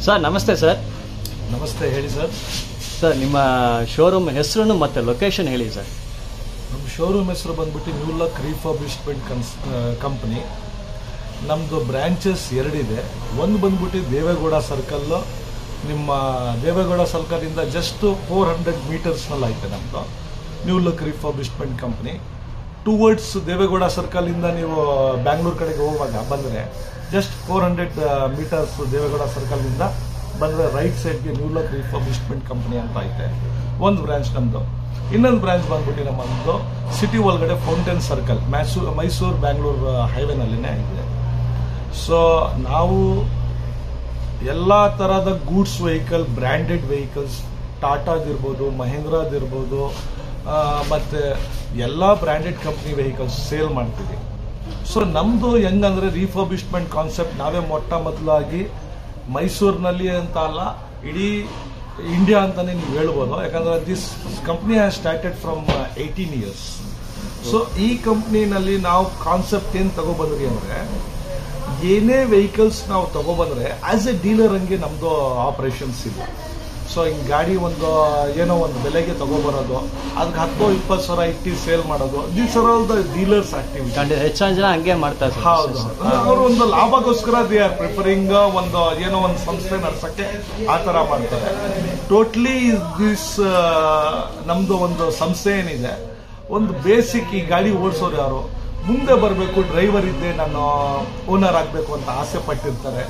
Sir ನಮಸ್ತೆ sir. ನಮಸ್ತೆ, ಹೇಳಿ ಸರ್. ಸರ್ ನಿಮ್ಮ ಶೋರೂಮ್ ಹೆಸರು ಮತ್ತು ಲೊಕೇಶನ್ ಹೇಳಿ ಸರ್. ನಮ್ಮ ಶೋರೂಮ್ ಹೆಸರು ಬಂದ್ಬಿಟ್ಟು ನ್ಯೂ ಲಕ್ ರೀಫರ್ಬಿಶ್ಮೆಂಟ್ ಕಂಪ್ನಿ. ನಮ್ಮದು ಬ್ರ್ಯಾಂಚಸ್ ಎರಡಿದೆ. ಒಂದು ಬಂದ್ಬಿಟ್ಟು ದೇವೇಗೌಡ ಸರ್ಕಲ್ಲು, ನಿಮ್ಮ ದೇವೇಗೌಡ ಸರ್ಕಲಿಂದ ಜಸ್ಟ್ 400 ಮೀಟರ್ಸ್ನಲ್ಲಿ ಐತೆ ನಮ್ಮದು new luck refurbishment company. Towards Devegowda ಸರ್ಕಲಿಂದ ನೀವು ಬ್ಯಾಂಗ್ಳೂರು ಕಡೆಗೆ ಹೋಗುವಾಗ ಬಂದರೆ ಜಸ್ಟ್ 400 ಮೀಟರ್ಸ್ ದೇವೇಗೌಡ ಸರ್ಕಲ್ನಿಂದ ಬಂದರೆ ರೈಟ್ ಸೈಡ್ಗೆ ನ್ಯೂ ಲಕ್ ರೀಫರ್ಬಿಶ್ಮೆಂಟ್ ಕಂಪ್ನಿ ಅಂತ ಐತೆ ಒಂದು ಬ್ರಾಂಚ್ ನಮ್ಮದು. ಇನ್ನೊಂದು ಬ್ರಾಂಚ್ ಬಂದ್ಬಿಟ್ಟು ನಮ್ಮದು ಸಿಟಿ ಒಳಗಡೆ ಫೌಂಟೇನ್ ಸರ್ಕಲ್, ಮೈಸೂರು ಬ್ಯಾಂಗ್ಳೂರು ಹೈವೇನಲ್ಲಿನೇ ಇದೆ. ಸೊ ನಾವು ಎಲ್ಲ ಥರದ ಗೂಡ್ಸ್ ವೆಹಿಕಲ್, ಬ್ರ್ಯಾಂಡೆಡ್ ವೆಹಿಕಲ್ಸ್, ಟಾಟಾದಿರ್ಬೋದು, ಮಹೇಂದ್ರದಿರ್ಬೋದು, ಮತ್ತು ಎಲ್ಲ ಬ್ರ್ಯಾಂಡೆಡ್ ಕಂಪ್ನಿ ವೆಹಿಕಲ್ಸ್ ಸೇಲ್ ಮಾಡ್ತೀವಿ. ಸೊ ನಮ್ಮದು ಹೆಂಗಂದರೆ ರೀಫರ್ಬಿಶ್ಮೆಂಟ್ ಕಾನ್ಸೆಪ್ಟ್ ನಾವೇ ಮೊಟ್ಟ ಮೊದಲಾಗಿ ಮೈಸೂರಿನಲ್ಲಿ ಅಂತ ಅಲ್ಲ, ಇಡೀ ಇಂಡಿಯಾ ಅಂತಲೇ ನೀವು ಹೇಳ್ಬೋದು. ಯಾಕಂದರೆ this company has started from 18 years. So ಈ ಕಂಪ್ನಿನಲ್ಲಿ ನಾವು ಕಾನ್ಸೆಪ್ಟ್ ಏನು ತಗೊಬಂದ್ರಿ ಅಂದರೆ, ಏನೇ ವೆಹಿಕಲ್ಸ್ ನಾವು ತಗೊಬಂದ್ರೆ ಆಸ್ ಎ ಡೀಲರ್ ಹಂಗೆ ನಮ್ಮದು ಆಪರೇಷನ್ಸ್ ಇಲ್ಲ. ಸೊ ಹಿಂಗೆ ಗಾಡಿ ಏನೋ ಒಂದು ಬೆಲೆಗೆ ತಗೊಬರೋದು, ಅದಕ್ಕೆ 10-20 ಸಾವಿರ ಇಟ್ಟು ಸೇಲ್ ಮಾಡೋದು, these are all the dealers activity. ಹೆಚ್ಚಾಗಿ ಜನ ಹಂಗೆ ಮಾಡ್ತಾರೆ. ಹೌದು, ಅವರು ಒಂದು ಲಾಭಗೋಸ್ಕರ ದೇ ಆರ್ ಪ್ರಿಫರಿಂಗ್ ಏನೋ ಒಂದು ಸಂಸ್ಥೆ ನಡ್ಸಕ್ಕೆ ಆ ಥರ ಮಾಡ್ತಾರೆ. ಟೋಟ್ಲಿ ದಿಸ್ ನಮ್ಮದು ಒಂದು ಸಂಸ್ಥೆ ಏನಿದೆ, ಒಂದು ಬೇಸಿಕ್ ಈ ಗಾಡಿ ಓಡಿಸೋರು ಯಾರು ಮುಂದೆ ಬರಬೇಕು, ಡ್ರೈವರ್ ಇದ್ದೆ ನಾನು ಓನರ್ ಆಗಬೇಕು ಅಂತ ಆಸೆ ಪಟ್ಟಿರ್ತಾರೆ,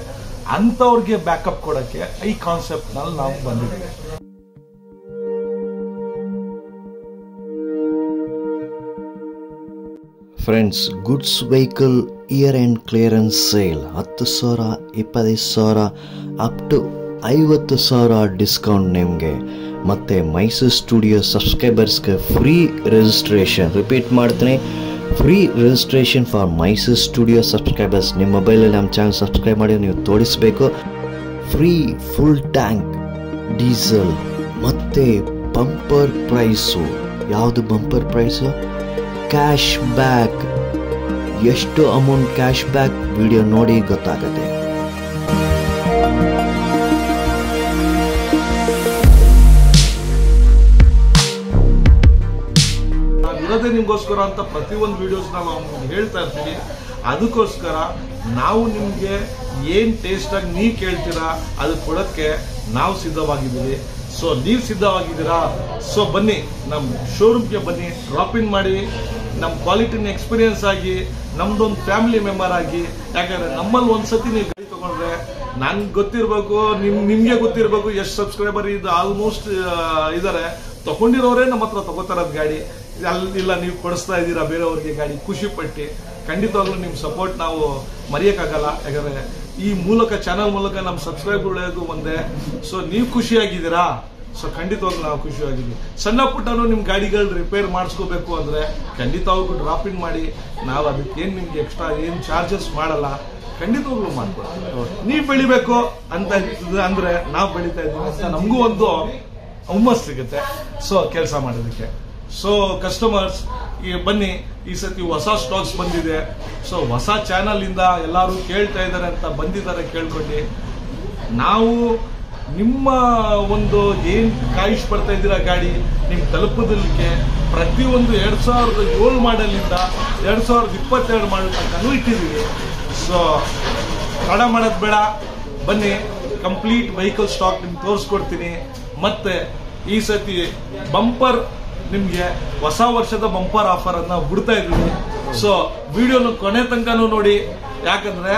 ಅಂಥವ್ರಿಗೆ ಬ್ಯಾಕಪ್ ಕೊಡೋಕ್ಕೆ ಈ ಕಾನ್ಸೆಪ್ಟ್ನಲ್ಲಿ ನಾವು ಬಂದಿದ್ದೀವಿ. Friends, goods vehicle year end clearance sale 10,000, 25,000 up to 50,000 discount ನಿಮಗೆ. ಮತ್ತು ಮೈಸೂರು ಸ್ಟುಡಿಯೋ ಸಬ್ಸ್ಕ್ರೈಬರ್ಸ್ಗೆ ಫ್ರೀ ರಿಜಿಸ್ಟ್ರೇಷನ್. ರಿಪೀಟ್ ಮಾಡ್ತೀನಿ, free registration for Mysore studio subscribers. ನಿಮ್ಮ ಮೊಬೈಲಲ್ಲಿ ನಮ್ಮ ಚಾನಲ್ ಸಬ್ಸ್ಕ್ರೈಬ್ ಮಾಡಿ ನೀವು ತೋರಿಸಬೇಕು. ಫ್ರೀ ಫುಲ್ ಟ್ಯಾಂಕ್ ಡೀಸೆಲ್ ಮತ್ತು ಬಂಪರ್ ಪ್ರೈಸು. ಯಾವುದು ಬಂಪರ್ ಪ್ರೈಸು? Cash back. ಎಷ್ಟು ಅಮೌಂಟ್ ಕ್ಯಾಶ್ ಬ್ಯಾಕ್ ವಿಡಿಯೋ ನೋಡಿ ಗೊತ್ತಾಗುತ್ತೆ. ಇರೋದೇ ನಿಮಗೋಸ್ಕರ ಅಂತ ಪ್ರತಿಯೊಂದು ವಿಡಿಯೋಸ್ನ ನಾವು ಹೇಳ್ತಾ ಇರ್ತೀವಿ. ಅದಕ್ಕೋಸ್ಕರ ನಾವು ನಿಮಗೆ ಏನು ಟೇಸ್ಟಾಗಿ ನೀವು ಕೇಳ್ತೀರಾ ಅದು ಕೊಡೋಕ್ಕೆ ನಾವು ಸಿದ್ಧವಾಗಿದ್ದೀವಿ. ಸೊ ನೀವು ಸಿದ್ಧವಾಗಿದ್ದೀರಾ? ಸೊ ಬನ್ನಿ, ನಮ್ಮ ಶೋರೂಮ್ಗೆ ಬನ್ನಿ, ಡ್ರಾಪ್ ಇನ್ ಮಾಡಿ, ನಮ್ಮ ಕ್ವಾಲಿಟಿನ ಎಕ್ಸ್ಪೀರಿಯನ್ಸ್ ಆಗಿ, ನಮ್ದೊಂದು ಫ್ಯಾಮಿಲಿ ಮೆಂಬರ್ ಆಗಿ. ಯಾಕಂದರೆ ನಮ್ಮಲ್ಲಿ ಒಂದ್ಸತಿ ನೀವು ಗಾಡಿ ತೊಗೊಂಡ್ರೆ ನನ್ಗೆ ಗೊತ್ತಿರಬೇಕು, ನಿಮಗೆ ಗೊತ್ತಿರಬೇಕು ಎಷ್ಟು ಸಬ್ಸ್ಕ್ರೈಬರ್ ಇದು ಆಲ್ಮೋಸ್ಟ್ ಇದ್ದಾರೆ, ತಗೊಂಡಿರೋರೇ ನಮ್ಮ ಹತ್ರ ತಗೋತಾರದು ಗಾಡಿ. ಇಲ್ಲ ನೀವು ಕೊಡಿಸ್ತಾ ಇದ್ದೀರಾ ಬೇರೆಯವ್ರಿಗೆ ಗಾಡಿ, ಖುಷಿ ಪಟ್ಟು. ಖಂಡಿತವಾಗ್ಲೂ ನಿಮ್ಮ ಸಪೋರ್ಟ್ ನಾವು ಮರೆಯೋಕ್ಕಾಗಲ್ಲ. ಯಾಕಂದರೆ ಈ ಮೂಲಕ, ಚಾನಲ್ ಮೂಲಕ ನಮ್ಮ ಸಬ್ಸ್ಕ್ರೈಬ್ ಉಳಿಯೋದು ಒಂದೇ. ಸೊ ನೀವು ಖುಷಿಯಾಗಿದ್ದೀರಾ? ಸೊ ಖಂಡಿತವಾಗ್ಲೂ ನಾವು ಖುಷಿಯಾಗಿದ್ದೀವಿ. ಸಣ್ಣ ಪುಟ್ಟನು ನಿಮ್ಮ ಗಾಡಿಗಳು ರಿಪೇರ್ ಮಾಡಿಸ್ಕೋಬೇಕು ಅಂದರೆ ಖಂಡಿತವಾಗ್ಲೂ ಡ್ರಾಪ್ ಇನ್ ಮಾಡಿ. ನಾವು ಅದಕ್ಕೇನು ನಿಮ್ಗೆ ಎಕ್ಸ್ಟ್ರಾ ಏನು ಚಾರ್ಜಸ್ ಮಾಡಲ್ಲ, ಖಂಡಿತವಾಗ್ಲೂ ಮಾಡ್ಕೊಡ್ತೀವಿ. ನೀವು ಬೆಳಿಬೇಕು ಅಂತ ಅಂದರೆ ನಾವು ಬೆಳೀತಾ ಇದ್ದೀವಿ ಅಂತ ನಮಗೂ ಒಂದು ಹುಮ್ಮಸ್ ಸಿಗುತ್ತೆ ಸೊ ಕೆಲಸ ಮಾಡೋದಕ್ಕೆ. ಸೊ ಕಸ್ಟಮರ್ಸ್ ಬನ್ನಿ, ಈ ಸತಿ ಹೊಸ ಸ್ಟಾಕ್ಸ್ ಬಂದಿದೆ. ಸೊ ಹೊಸ ಚಾನಲ್ ಇಂದ ಎಲ್ಲರೂ ಕೇಳ್ತಾ ಇದ್ದಾರೆ ಅಂತ ಬಂದಿದ್ದಾರೆ, ಕೇಳ್ಕೊಂಡು ನಾವು ನಿಮ್ಮ ಒಂದು ಏನು ಕಾಯಿಸ್ ಪಡ್ತಾ ಇದ್ದೀರಾ ಗಾಡಿ ನಿಮ್ಗೆ ತಲುಪೋದಕ್ಕೆ ಪ್ರತಿಯೊಂದು 2007 ಮಾಡಲಿಂದ 2022 ಮಾಡಲ್ ತನಕನೂ ಇಟ್ಟಿದ್ದೀವಿ. ಸೊ ತಡ ಮಾಡೋದು ಬೇಡ, ಬನ್ನಿ, ಕಂಪ್ಲೀಟ್ ವೆಹಿಕಲ್ ಸ್ಟಾಕ್ ನಿಮ್ಗೆ ತೋರಿಸ್ಕೊಡ್ತೀನಿ. ಮತ್ತೆ ಈ ಸತಿ ಬಂಪರ್ ನಿಮಗೆ ಹೊಸ ವರ್ಷದ ಬಂಪರ್ ಆಫರ್ ಅನ್ನ ಬಿಡ್ತಾ ಇದ್ದೀವಿ. ಸೊ ವಿಡಿಯೋನ ಕೊನೆ ತನಕನೂ ನೋಡಿ. ಯಾಕಂದ್ರೆ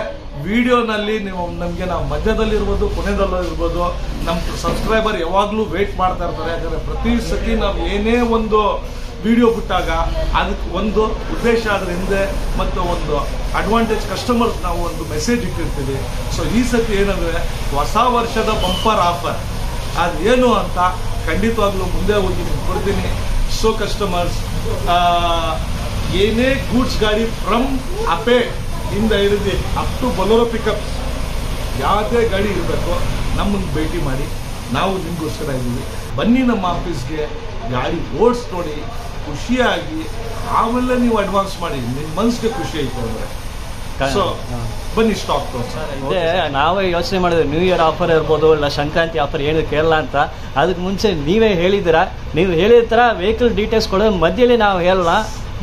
ವಿಡಿಯೋನಲ್ಲಿ ನೀವು ನಮಗೆ ನಾವು ಮಧ್ಯದಲ್ಲಿರ್ಬೋದು, ಕೊನೆದಲ್ಲಿರ್ಬೋದು, ನಮ್ಮ ಸಬ್ಸ್ಕ್ರೈಬರ್ ಯಾವಾಗಲೂ ವೇಟ್ ಮಾಡ್ತಾ ಇರ್ತಾರೆ. ಯಾಕಂದ್ರೆ ಪ್ರತಿ ಸತಿ ನಾವು ಏನೇ ಒಂದು ವಿಡಿಯೋ ಬಿಟ್ಟಾಗ ಅದಕ್ಕೆ ಒಂದು ಉದ್ದೇಶ ಅದರ ಹಿಂದೆ ಮತ್ತು ಒಂದು ಅಡ್ವಾಂಟೇಜ್ ಕಸ್ಟಮರ್ಸ್ ನಾವು ಒಂದು ಮೆಸೇಜ್ ಇಟ್ಟಿರ್ತೀವಿ. ಸೊ ಈ ಸತಿ ಏನಂದ್ರೆ ಹೊಸ ವರ್ಷದ ಬಂಪರ್ ಆಫರ್ ಅದೇನು ಅಂತ ಖಂಡಿತವಾಗ್ಲೂ ಮುಂದೆ ಹೋಗಿ ನಿಮ್ಗೆ ಕೊಡ್ತೀನಿ. ಸೊ ಕಸ್ಟಮರ್ಸ್, ಏನೇ ಗೂಡ್ಸ್ ಗಾಡಿ ಫ್ರಮ್ ಅಪೆ ಇಂದ ಹಿಡಿದು ಅಪ್ ಟು ಬೊಲೊರೋ ಪಿಕಪ್ ಯಾವುದೇ ಗಾಡಿ ಇರಬೇಕು ನಮ್ಮನ್ನು ಭೇಟಿ ಮಾಡಿ. ನಾವು ನಿಮಗೋಸ್ಕರ ಇದ್ದೀವಿ. ಬನ್ನಿ ನಮ್ಮ ಆಫೀಸ್ಗೆ, ಗಾಡಿ ಓಡಿಸ್ ನೋಡಿ, ಖುಷಿಯಾಗಿ ಆಮೇಲೆ ನೀವು ಅಡ್ವಾನ್ಸ್ ಮಾಡಿ. ನಿಮ್ಮ ಮನಸ್ಸಿಗೆ ಖುಷಿ ಆಯಿತು ಅಂದರೆ ಸೊ ಬನ್ನಿ ಸ್ಟಾಕ್ ಇದೆ. ನಾವೇ ಯೋಚನೆ ಮಾಡಿದ್ವಿ ನ್ಯೂ ಇಯರ್ ಆಫರ್ ಇರ್ಬೋದು, ಇಲ್ಲ ಸಂಕ್ರಾಂತಿ ಆಫರ್ ಏನು ಕೇಳಲ್ಲ ಅಂತ. ಅದಕ್ಕೆ ಮುಂಚೆ ನೀವೇ ಹೇಳಿದ್ದೀರಾ. ನೀವು ಹೇಳಿದ ಥರ ವೆಹಿಕಲ್ ಡೀಟೇಲ್ಸ್ ಕೊಡೋದು ಮಧ್ಯದಲ್ಲಿ ನಾವು ಹೇಳಲ್ಲ,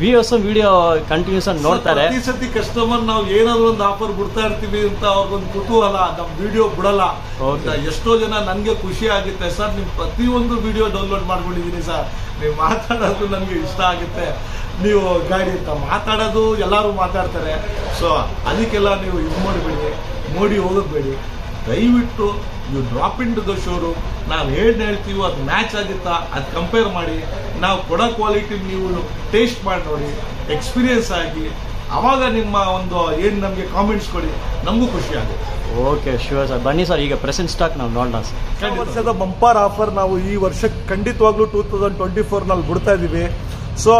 ವ್ಯೂವರ್ಸ್ ವಿಡಿಯೋ ಕಂಟಿನ್ಯೂಸ್ ಆಗಿ ನೋಡ್ತಾರೆ. ಈ ಸತಿ ಕಸ್ಟಮರ್ ನಾವು ಏನಾದ್ರು ಒಂದು ಆಫರ್ ಬಿಡ್ತಾ ಇರ್ತೀವಿ ಅಂತ ಅವ್ರಿಗೊಂದು ಕುತೂಹಲ, ನಮ್ ವಿಡಿಯೋ ಬಿಡಲ್ಲ. ಎಷ್ಟೋ ಜನ ನನ್ಗೆ ಖುಷಿ ಆಗುತ್ತೆ, ಸರ್ ನಿಮ್ ಪ್ರತಿಯೊಂದು ವಿಡಿಯೋ ಡೌನ್ಲೋಡ್ ಮಾಡ್ಕೊಂಡಿದೀನಿ ಸರ್, ನೀವು ಮಾತಾಡೋದು ನನ್ಗೆ ಇಷ್ಟ ಆಗುತ್ತೆ, ನೀವು ಗಾಡಿ ಅಂತ ಮಾತಾಡೋದು ಎಲ್ಲರೂ ಮಾತಾಡ್ತಾರೆ. ಸೊ ಅದಕ್ಕೆಲ್ಲ ನೀವು ಇದು ಮಾಡಬೇಡಿ, ನೋಡಿ ಹೋಗಬೇಡಿ. ದಯವಿಟ್ಟು ನೀವು drop in to the showroom. ನಾವು ಹೇಳ್ತೀವೋ ಅದು ಮ್ಯಾಚ್ ಆಗುತ್ತಾ ಅದು ಕಂಪೇರ್ ಮಾಡಿ, ನಾವು ಕೊಡೋ ಕ್ವಾಲಿಟಿ ನೀವು ಟೇಸ್ಟ್ ಮಾಡಿ ನೋಡಿ, ಎಕ್ಸ್ಪೀರಿಯನ್ಸ್ ಆಗಿ, ಅವಾಗ ನಿಮ್ಮ ಒಂದು ಏನು ನಮಗೆ ಕಾಮೆಂಟ್ಸ್ ಕೊಡಿ, ನಮಗೂ ಖುಷಿ ಆಗುತ್ತೆ. Okay sure sir. ಬನ್ನಿ ಸರ್, ಈಗ ಪ್ರೆಸೆಂಟ್ ಸ್ಟಾಕ್ ನಾವು ನೋಡೋಣ ಸರ್. ವರ್ಷದ ಬಂಪರ್ ಆಫರ್ ನಾವು ಈ ವರ್ಷಕ್ಕೆ ಖಂಡಿತವಾಗ್ಲೂ 2024ನಲ್ಲಿ ಬಿಡ್ತಾ ಇದ್ದೀವಿ. ಸೊ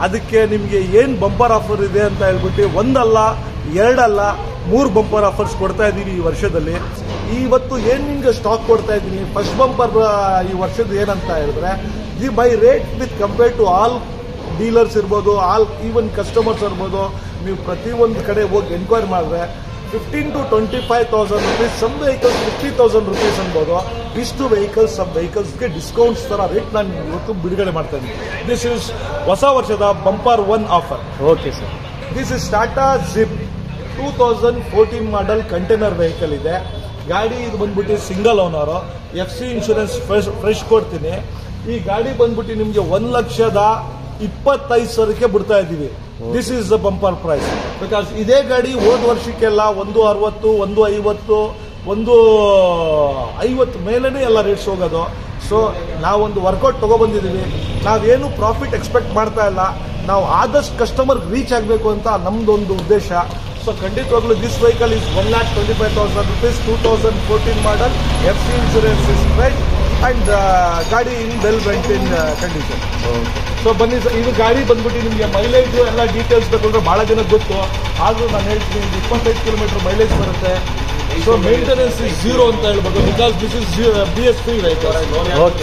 ಅದಕ್ಕೆ ನಿಮಗೆ ಏನು ಬಂಪರ್ ಆಫರ್ ಇದೆ ಅಂತ ಹೇಳ್ಬಿಟ್ಟು ಒಂದಲ್ಲ ಎರಡಲ್ಲ 3 ಬಂಪರ್ ಆಫರ್ಸ್ ಕೊಡ್ತಾ ಇದ್ದೀವಿ ಈ ವರ್ಷದಲ್ಲಿ. ಇವತ್ತು ಏನು ನಿಮ್ಗೆ ಸ್ಟಾಕ್ ಕೊಡ್ತಾ ಇದ್ದೀನಿ, ಫಸ್ಟ್ ಬಂಪರ್ ಈ ವರ್ಷದ ಏನಂತ ಹೇಳಿದ್ರೆ, the buy rate with compare to all dealers ಇರ್ಬೋದು, ಆಲ್ ಈವನ್ ಕಸ್ಟಮರ್ಸ್ ಇರ್ಬೋದು, ನೀವು ಪ್ರತಿಯೊಂದು ಕಡೆ ಹೋಗಿ ಎನ್ಕ್ವೈರಿ ಮಾಡಿದ್ರೆ 15,000 to 25,000 rupees, some vehicles 50,000 rupees ಅನ್ಬೋದು. ಇಷ್ಟು ವೆಹಿಕಲ್ಸ್, ಸಮ್ ವೆಹಿಕಲ್ಸ್ಗೆ ಡಿಸ್ಕೌಂಟ್ಸ್ ಥರ ರೇಟ್ ನಾನು ಇವತ್ತು ಬಿಡುಗಡೆ ಮಾಡ್ತಾ ಇದ್ದೀನಿ. ದಿಸ್ ಇಸ್ ಹೊಸ ವರ್ಷದ bumper 1 offer. Okay sir. This is Tata Zip 2014 model container vehicle ಇದೆ. ಗಾಡಿ ಇದು ಬಂದ್ಬಿಟ್ಟು single owner, FC insurance fresh ಕೊಡ್ತೀನಿ. ಈ ಗಾಡಿ ಬಂದ್ಬಿಟ್ಟು ನಿಮಗೆ 1,25,000ಕ್ಕೆ ಬಿಡ್ತಾ ಇದ್ದೀವಿ. This is the bumper price. Because ಇದೇ ಗಾಡಿ ಹೋದ ವರ್ಷಕ್ಕೆಲ್ಲ 160, 150, 150 ಮೇಲೇನೆ ಎಲ್ಲ ರೇಟ್ಸ್ ಹೋಗೋದು. ಸೊ ನಾವೊಂದು ವರ್ಕೌಟ್ ತಗೊಬಂದಿದ್ದೀವಿ. ನಾವೇನು ಪ್ರಾಫಿಟ್ ಎಕ್ಸ್ಪೆಕ್ಟ್ ಮಾಡ್ತಾ ಇಲ್ಲ, ನಾವು ಆದಷ್ಟು ಕಸ್ಟಮರ್ಗೆ ರೀಚ್ ಆಗಬೇಕು ಅಂತ ನಮ್ದೊಂದು ಉದ್ದೇಶ. ಸೊ ಖಂಡಿತವಾಗ್ಲೂ this vehicle is 1,25,000 rupees, 2014 model, FC insurance is fresh and ಗಾಡಿ ಇನ್ ವೆಲ್ ಮೇಂಟೈನ್ ಕಂಡೀಷನ್. ಸೊ ಬನ್ನಿ ಸರ್, ಇದು ಗಾಡಿ ಬಂದ್ಬಿಟ್ಟು ನಿಮಗೆ ಮೈಲೇಜ್ ಎಲ್ಲ ಡೀಟೇಲ್ಸ್ ಬೇಕಂದ್ರೆ ಬಹಳ ಜನಕ್ಕೆ ಗೊತ್ತು, ಆದರೂ ನಾನು ಹೇಳ್ತೀನಿ 25 ಕಿಲೋಮೀಟರ್ ಮೈಲೇಜ್ ಬರುತ್ತೆ. ಸೊ ಮೇಂಟೆನೆನ್ಸ್ ಇಸ್ 0 ಅಂತ ಹೇಳ್ಬೋದು, because this is BS3 vehicle.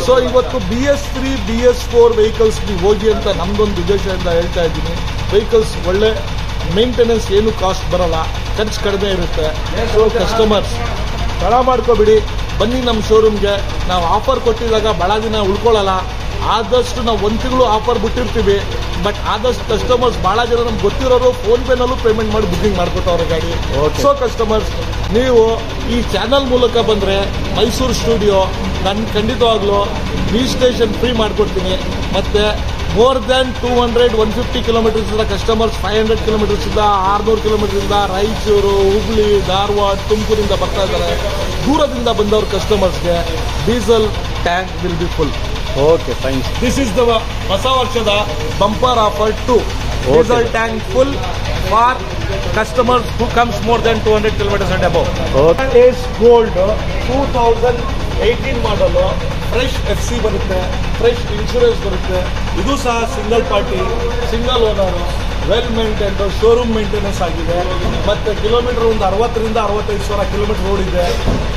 So ಇವತ್ತು BS3, BS4 ವೆಹಿಕಲ್ಸ್ ನೀವು ಹೋಗಿ ಅಂತ ನಮ್ದೊಂದು ಉದ್ದೇಶದಿಂದ ಹೇಳ್ತಾ ಇದ್ದೀನಿ. ವೆಹಿಕಲ್ಸ್ ಒಳ್ಳೆ ಮೇಂಟೆನೆನ್ಸ್, ಏನು ಕಾಸ್ಟ್ ಬರಲ್ಲ, ಖರ್ಚು ಕಡಿಮೆ ಇರುತ್ತೆ. ಸೊ ಕಸ್ಟಮರ್ಸ್ ತಡ ಮಾಡ್ಕೋಬಿಡಿ, ಬನ್ನಿ ನಮ್ಮ ಶೋರೂಮ್ಗೆ. ನಾವು ಆಫರ್ ಕೊಟ್ಟಿದಾಗ ಭಾಳ ದಿನ ಉಳ್ಕೊಳ್ಳಲ್ಲ, ಆದಷ್ಟು ನಾವು 1 ತಿಂಗಳು ಆಫರ್ ಬಿಟ್ಟಿರ್ತೀವಿ. ಬಟ್ ಆದಷ್ಟು ಕಸ್ಟಮರ್ಸ್ ಭಾಳ ಜನ ನಮ್ಗೆ ಗೊತ್ತಿರೋರು ಫೋನ್ ಪೇನಲ್ಲೂ ಪೇಮೆಂಟ್ ಮಾಡಿ ಬುಕಿಂಗ್ ಮಾಡ್ಕೊತಾವ್ರೆ ಗಾಡಿ. ಸೊ ಕಸ್ಟಮರ್ಸ್, ನೀವು ಈ ಚಾನಲ್ ಮೂಲಕ ಬಂದರೆ ಮೈಸೂರು ಸ್ಟುಡಿಯೋ ನಾನು ಖಂಡಿತವಾಗ್ಲೂ ರಿಜಿಸ್ಟ್ರೇಷನ್ ಫ್ರೀ ಮಾಡಿಕೊಡ್ತೀನಿ. ಮತ್ತು ಮೋರ್ ದ್ಯಾನ್ 200-150 ಕಿಲೋಮೀಟರ್ಸ್ ಇಂದ ಕಸ್ಟಮರ್ಸ್, 500 ಕಿಲೋಮೀಟರ್ಸ್ ಇಂದ, 600 ಕಿಲೋಮೀಟರ್ ಇಂದ, ರಾಯಚೂರು, ಹುಬ್ಳಿ, ಧಾರವಾಡ, ತುಮಕೂರಿಂದ ಬರ್ತಾ ಇದ್ದಾರೆ. ದೂರದಿಂದ ಬಂದವ್ರ ಕಸ್ಟಮರ್ಸ್ಗೆ diesel tank will be full. Okay fine. This is the ಹೊಸ ವರ್ಷದ bumper offer 2. Diesel tank full for customers who comes more than 200 kilometers and above. Ace Gold 2018 ಮಾಡಲು, ಫ್ರೆಶ್ FC ಬರುತ್ತೆ, ಫ್ರೆಶ್ ಇನ್ಶೂರೆನ್ಸ್ ಬರುತ್ತೆ. ಇದು ಸಹ single party, single owner, well maintained, showroom maintenance ಆಗಿದೆ. ಮತ್ತು kilometre ಒಂದು 60,000 to 65,000 ಕಿಲೋಮೀಟರ್ ರೋಡ್ ಇದೆ.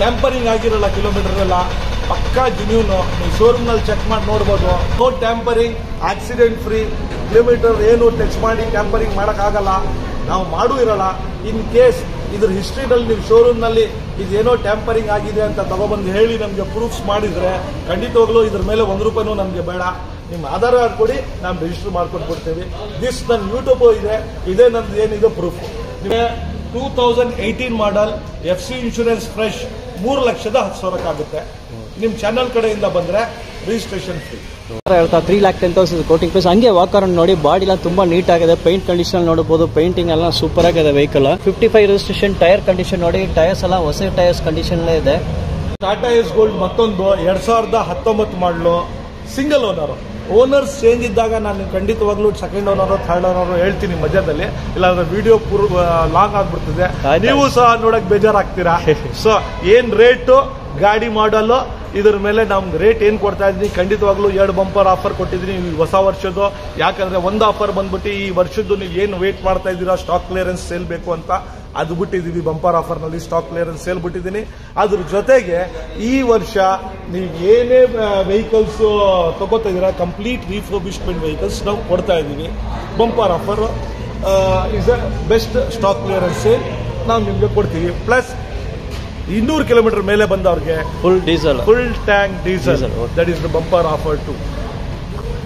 Tampering ಆಗಿರಲ್ಲ ಕಿಲೋಮೀಟರ್ ಎಲ್ಲ, ಪಕ್ಕಾ ಜೆನ್ಯೂನು. ನೀವು ಶೋರೂಮ್ನಲ್ಲಿ ಚೆಕ್ ಮಾಡಿ ನೋಡ್ಬೋದು. No tampering, accident free. Kilometer ಏನು ಟಚ್ ಮಾಡಿ ಟ್ಯಾಂಪರಿಂಗ್ ಮಾಡೋಕ್ಕಾಗಲ್ಲ, ನಾವು ಮಾಡೂ ಇರಲ್ಲ. ಇನ್ ಕೇಸ್ ಇದ್ರ ಹಿಸ್ಟ್ರಿನಲ್ಲಿ ನೀವು ಶೋರೂಮ್ನಲ್ಲಿ ಇದೇನೋ ಟ್ಯಾಂಪರಿಂಗ್ ಆಗಿದೆ ಅಂತ ತಗೊಬಂದು ಹೇಳಿ ನಮಗೆ ಪ್ರೂಫ್ಸ್ ಮಾಡಿದರೆ ಖಂಡಿತವಾಗ್ಲೂ ಇದ್ರ ಮೇಲೆ 1 ರೂಪಾಯಿನೂ ನಮಗೆ ಬೇಡ. ನಿಮ್ಮ ಆಧಾರ್ ಕಾರ್ಡ್ ಕೊಡಿ, ನಾವು ರಿಜಿಸ್ಟರ್ ಮಾಡ್ಕೊಂಡು ಕೊಡ್ತೀವಿ. ದಿಸ್ ನನ್ನ ಯೂಟ್ಯೂಬ್ ಇದೆ, ಇದೇ ನಂದು ಏನಿದೆ ಪ್ರೂಫ್. ನಿಮಗೆ 2018 ಮಾಡಲ್ FC ಇನ್ಶೂರೆನ್ಸ್ ಫ್ರೆಶ್ 3,10,000 ಆಗುತ್ತೆ. ನಿಮ್ಮ ಚಾನಲ್ ಕಡೆಯಿಂದ ಬಂದರೆ ರಿಜಿಸ್ಟ್ರೇಷನ್ ಫ್ರೀ. ಹೇಳ್ತಾ 3,10,000 ಕೋಟಿಂಗ್ ಪ್ರೈಸ್. ಹಂಗೆ ವಾಕರ್ ನೋಡಿ, ಬಾಡಿ ಎಲ್ಲ ತುಂಬಾ ನೀಟ್ ಆಗಿದೆ. ಪೇಂಟ್ ಕಂಡೀಷನ್ ನೋಡಬಹುದು, ಪೇಂಟಿಂಗ್ ಎಲ್ಲ ಸೂಪರ್ ಆಗಿದೆ ವೆಹಿಕಲ್. 55 ರಿಜಿಸ್ಟ್ರೇಷನ್. ಟೈರ್ ಕಂಡೀಷನ್ ನೋಡಿ, ಟೈರ್ಸ್ ಎಲ್ಲ ಹೊಸ ಟೈರ್ಸ್ ಕಂಡೀಷನ್ ಇದೆ. ಟಾಟಾ ಏಸ್ ಗೋಲ್ಡ್ ಮತ್ತೊಂದು 2019 ಮಾಡಲು, ಸಿಂಗಲ್ ಓನರ್. ಓನರ್ಸ್ ಚೇಂಜ್ ಇದ್ದಾಗ ನಾನು ಖಂಡಿತವಾಗ್ಲೂ ಸೆಕೆಂಡ್ ಓನರು, ಥರ್ಡ್ ಓನರು ಹೇಳ್ತೀನಿ ಮಧ್ಯದಲ್ಲಿ, ಇಲ್ಲಾಂದ್ರೆ ವಿಡಿಯೋ ಲಾಂಗ್ ಆಗ್ಬಿಡ್ತದೆ, ನೀವು ಸಹ ನೋಡಕ್ ಬೇಜಾರಾಗ್ತೀರಾ. ಸೊ ಏನ್ ರೇಟು, ಗಾಡಿ ಮಾಡಲು, ಇದ್ರ ಮೇಲೆ ನಮ್ಗೆ ರೇಟ್ ಏನು ಕೊಡ್ತಾ ಇದ್ದೀನಿ. ಖಂಡಿತವಾಗ್ಲೂ 2 ಬಂಪರ್ ಆಫರ್ ಕೊಟ್ಟಿದ್ದೀನಿ ಈ ಹೊಸ ವರ್ಷದ್ದು. ಯಾಕಂದ್ರೆ ಒಂದು ಆಫರ್ ಬಂದ್ಬಿಟ್ಟು ಈ ವರ್ಷದ್ದು ನೀವು ಏನು ವೇಟ್ ಮಾಡ್ತಾ ಇದ್ದೀರಾ ಸ್ಟಾಕ್ ಕ್ಲಿಯರೆನ್ಸ್ ಸೇಲ್ ಬೇಕು ಅಂತ, ಅದು ಬಿಟ್ಟಿದ್ದೀವಿ. ಬಂಪರ್ ಆಫರ್ನಲ್ಲಿ ಸ್ಟಾಕ್ ಕ್ಲಿಯರೆನ್ಸ್ ಸೇಲ್ ಬಿಟ್ಟಿದ್ದೀನಿ. ಅದ್ರ ಜೊತೆಗೆ ಈ ವರ್ಷ ನೀವು ಏನೇ ವೆಹಿಕಲ್ಸ್ ತಗೋತಾ ಇದ್ದೀರಾ, ಕಂಪ್ಲೀಟ್ ರಿಫರ್ಬಿಶ್ಮೆಂಟ್ ವೆಹಿಕಲ್ಸ್ ನಾವು ಕೊಡ್ತಾ ಇದ್ದೀವಿ. Bumper offer is a best stock clearance sale ನಾವು ನಿಮಗೆ ಕೊಡ್ತೀವಿ. ಪ್ಲಸ್ 200 ಕಿಲೋಮೀಟರ್ ಮೇಲೆ ಬಂದವ್ರಿಗೆ full diesel, full tank diesel, Diesel, okay. That is the bumper offer two.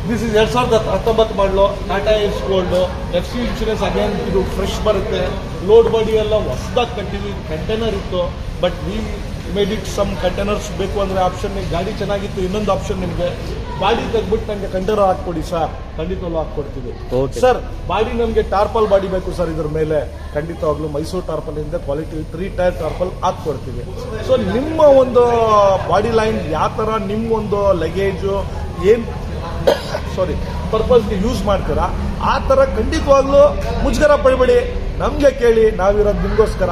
This is 2019 model Tata Ace Gold. FC insurance again ಇದು fresh ಬರುತ್ತೆ. Load body ಎಲ್ಲ ಹೊಸದಾಗಿ ಕಟ್ಟಿದ್ವಿ. ಕಂಟೈನರ್ ಇತ್ತು, but we made it some containers ಬೇಕು ಅಂದರೆ option. ಗಾಡಿ ಚೆನ್ನಾಗಿತ್ತು, ಇನ್ನೊಂದು ಆಪ್ಷನ್ ನಿಮಗೆ ಬಾಡಿ ತೆಗ್ಬಿಟ್ಟು ನನಗೆ ಕಂಟೈನರ್ ಹಾಕ್ಕೊಡಿ ಸರ್, ಖಂಡಿತವಾಗ್ಲೂ ಹಾಕ್ಕೊಡ್ತೀವಿ. Okay. ಸರ್ ಬಾಡಿ ನಮಗೆ ಟಾರ್ಪಲ್ ಬಾಡಿ ಬೇಕು ಸರ್, ಇದ್ರ ಮೇಲೆ ಖಂಡಿತವಾಗ್ಲೂ ಮೈಸೂರು ಟಾರ್ಪಲ್ ಇಂದ ಕ್ವಾಲಿಟಿ 3 ಟೈರ್ ಟಾರ್ಪಲ್ ಹಾಕ್ಕೊಡ್ತೀವಿ. ಸೊ ನಿಮ್ಮ ಒಂದು ಬಾಡಿ ಲೈನ್ ಯಾವ ಥರ ನಿಮ್ಗೊಂದು ಲಗೇಜು ಏನು ಪರ್ಪಸ್ಗೆ ಯೂಸ್ ಮಾಡ್ತೀರಾ ಆ ಥರ ಖಂಡಿತವಾಗ್ಲೂ ಮುಜುಗರ ಪಡಬೇಡಿ, ನಮಗೆ ಕೇಳಿ, ನಾವಿರೋದು ನಿಮಗೋಸ್ಕರ.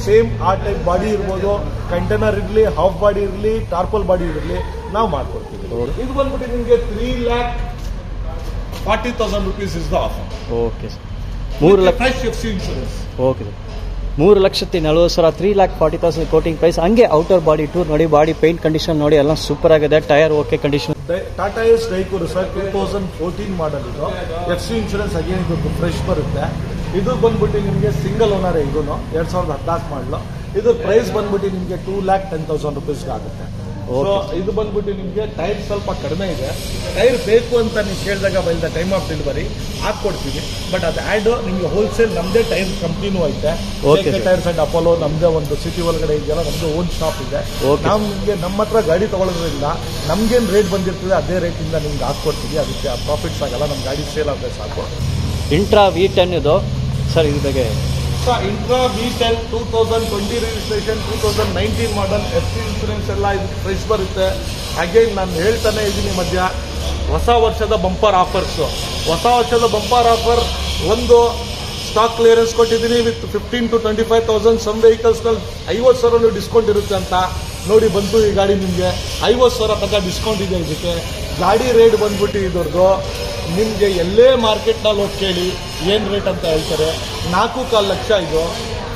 ಸೇಮ್ ಆ ಟೈಪ್ ಬಾಡಿ ಇರ್ಬೋದು, ಕಂಟೈನರ್ ಇರಲಿ, ಹಾಫ್ ಬಾಡಿ ಇರಲಿ, ಟಾರ್ಪಲ್ ಬಾಡಿ ಇರಲಿ, ನಾವು ಮಾಡ್ಕೊಡ್ತೀವಿ. ಇದು ಬಂದ್ಬಿಟ್ಟು ನಿಮಗೆ 3,40,000 rupees is the offer. Okay sir. 3 lakh fresh FC insurance. Okay sir. 3,40,000 3,40,000 quoting price. ಹಂಗೆ ಔಟರ್ ಬಾಡಿ ಟೂರ್ ನೋಡಿ, ಬಾಡಿ ಪೇಂಟ್ ಕಂಡೀಷನ್ ನೋಡಿ, ಎಲ್ಲ ಸೂಪರ್ ಆಗಿದೆ. Tyre okay condition. Tata Ace ಡೈಕೂರು ಸರ್ 2014 ಮಾಡಲ್ ಇದು. FC ಇನ್ಶೂರೆನ್ಸ್ ಅಗೇನ್ ಇದು ಫ್ರೆಶ್ ಬರುತ್ತೆ. ಇದು ಬಂದ್ಬಿಟ್ಟು ನಿಮಗೆ ಸಿಂಗಲ್ ಓನರ್, ಇದು 2014 ಮಾಡಲು. ಇದು ಪ್ರೈಸ್ ಬಂದ್ಬಿಟ್ಟು ನಿಮಗೆ 2,10,000 rupees ಆಗುತ್ತೆ. ಸೊ ಇದು ಬಂದ್ಬಿಟ್ಟು ನಿಮಗೆ ಟೈರ್ ಸ್ವಲ್ಪ ಕಡಿಮೆ ಇದೆ. ಟೈರ್ ಬೇಕು ಅಂತ ನೀವು ಕೇಳಿದಾಗ by the time of delivery ಹಾಕ್ಕೊಡ್ತೀವಿ. ಬಟ್ ಅದು ಆ್ಯಡ್ ನಿಮಗೆ ಹೋಲ್ಸೇಲ್ ನಮ್ಮದೇ ಟೈರ್ ಕಂಪ್ನಿನೂ ಐತೆ. ಟೈರ್ಸ್ ಅಂಡ್ ಅಪೋಲೋ ನಮ್ಮದೇ ಒಂದು ಸಿಟಿ ಒಳಗಡೆ ಇದೆಯಲ್ಲ, ನಮ್ಮದೇ ಓನ್ ಶಾಪ್ ಇದೆ. ನಾವು ನಿಮಗೆ ನಮ್ಮ ಹತ್ರ ಗಾಡಿ ತಗೊಳ್ಳೋದ್ರಿಂದ ನಮ್ಗೇನು ರೇಟ್ ಬಂದಿರ್ತದೆ ಅದೇ ರೇಟಿಂದ ನಿಮ್ಗೆ ಹಾಕ್ಕೊಡ್ತೀವಿ. ಅದಕ್ಕೆ ಪ್ರಾಫಿಟ್ಸ್ ಆಗಲ್ಲ, ನಮ್ಮ ಗಾಡಿ ಸೇಲ್ ಆದರೆ ಸಾಕು. ಇಂಟ್ರಾ V10 ಇದು ಸರ್, ಇದ್ರ ಬಗ್ಗೆ ಇಂಟ್ರಾ V10 2020 ರಿಜಿಸ್ಟ್ರೇಷನ್, 2019 ಮಾಡಲ್. FC ಇನ್ಶೂರೆನ್ಸ್ ಎಲ್ಲ ಇದು ಫ್ರೆಶ್ ಬರುತ್ತೆ. ಅಗೇನ್ ನಾನು ಹೇಳ್ತಾನೆ ಇದ್ದೀನಿ ಮಧ್ಯ, ಹೊಸ ವರ್ಷದ ಬಂಪರ್ ಆಫರ್ಸು. ಹೊಸ ವರ್ಷದ ಬಂಪರ್ ಆಫರ್ ಒಂದು ಸ್ಟಾಕ್ ಕ್ಲಿಯರೆನ್ಸ್ ಕೊಟ್ಟಿದ್ದೀನಿ ವಿತ್ 15,000 to 25,000. ಸಮ್ ವೆಹಿಕಲ್ಸ್ನಲ್ಲಿ 50,000 ಡಿಸ್ಕೌಂಟ್ ಇರುತ್ತೆ ಅಂತ ನೋಡಿ ಬಂತು ಈ ಗಾಡಿ. ನಿಮಗೆ 50,000 ತನಕ ಡಿಸ್ಕೌಂಟ್ ಇದೆ. ಇದಕ್ಕೆ ಗಾಡಿ ರೇಟ್ ಬಂದ್ಬಿಟ್ಟು ಇದ್ರದ್ದು ನಿಮಗೆ ಎಲ್ಲೇ ಮಾರ್ಕೆಟ್ನಲ್ಲಿ ಹೋಗಿ ಕೇಳಿ ಏನು ರೇಟ್ ಅಂತ ಹೇಳ್ತಾರೆ. 4.25 ಲಕ್ಷ ಇದು.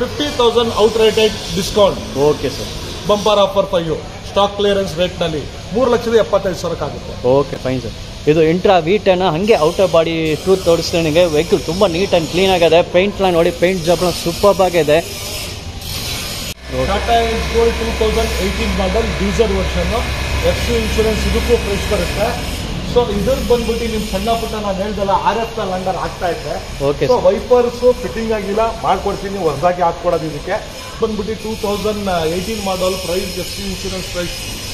50,000 out rated discount. Okay sir. Bumper offer for you. Stock clearance ರೇಟ್ನಲ್ಲಿ 3,75,000 ಆಗುತ್ತೆ. Okay fine sir. ಇದು ಇಂಟ್ರಾ V10 ಹಂಗೆ ಔಟರ್ ಬಾಡಿ ಟೂರ್ ತೋರಿಸ್ತೀನಿ. ವೆಹಿಕಲ್ ತುಂಬ ನೀಟ್ ಆ್ಯಂಡ್ ಕ್ಲೀನ್ ಆಗಿದೆ. ಪೇಂಟ್ನ ನೋಡಿ, ಪೇಂಟ್ ಜಾಬ್ನ ಸೂಪರ್ ಆಗಿದೆ. Tata Ace Gold 2018 model diesel version. FC insurance ಇದಕ್ಕೂ ಫ್ರೆಶ್ ಬರುತ್ತೆ. ಸೊ ಇದ್ರದ್ದು ಬಂದ್ಬಿಟ್ಟು ನಿಮ್ ಸಣ್ಣ ಪುಟ್ಟ ನಾನು ಹೇಳ್ದಲ್ಲ RF ಲಂಡರ್ ಆಗ್ತಾ ಇದೆ. ಸೊ ವೈಪರ್ಸ್ ಫಿಟ್ಟಿಂಗ್ ಆಗಿಲ್ಲ, ಮಾಡ್ಕೊಡ್ತೀನಿ, ಹೊಸದಾಗಿ ಹಾಕ್ಕೊಡೋದು. ಇದಕ್ಕೆ ಬಂದ್ಬಿಟ್ಟು 2018 model price FC insurance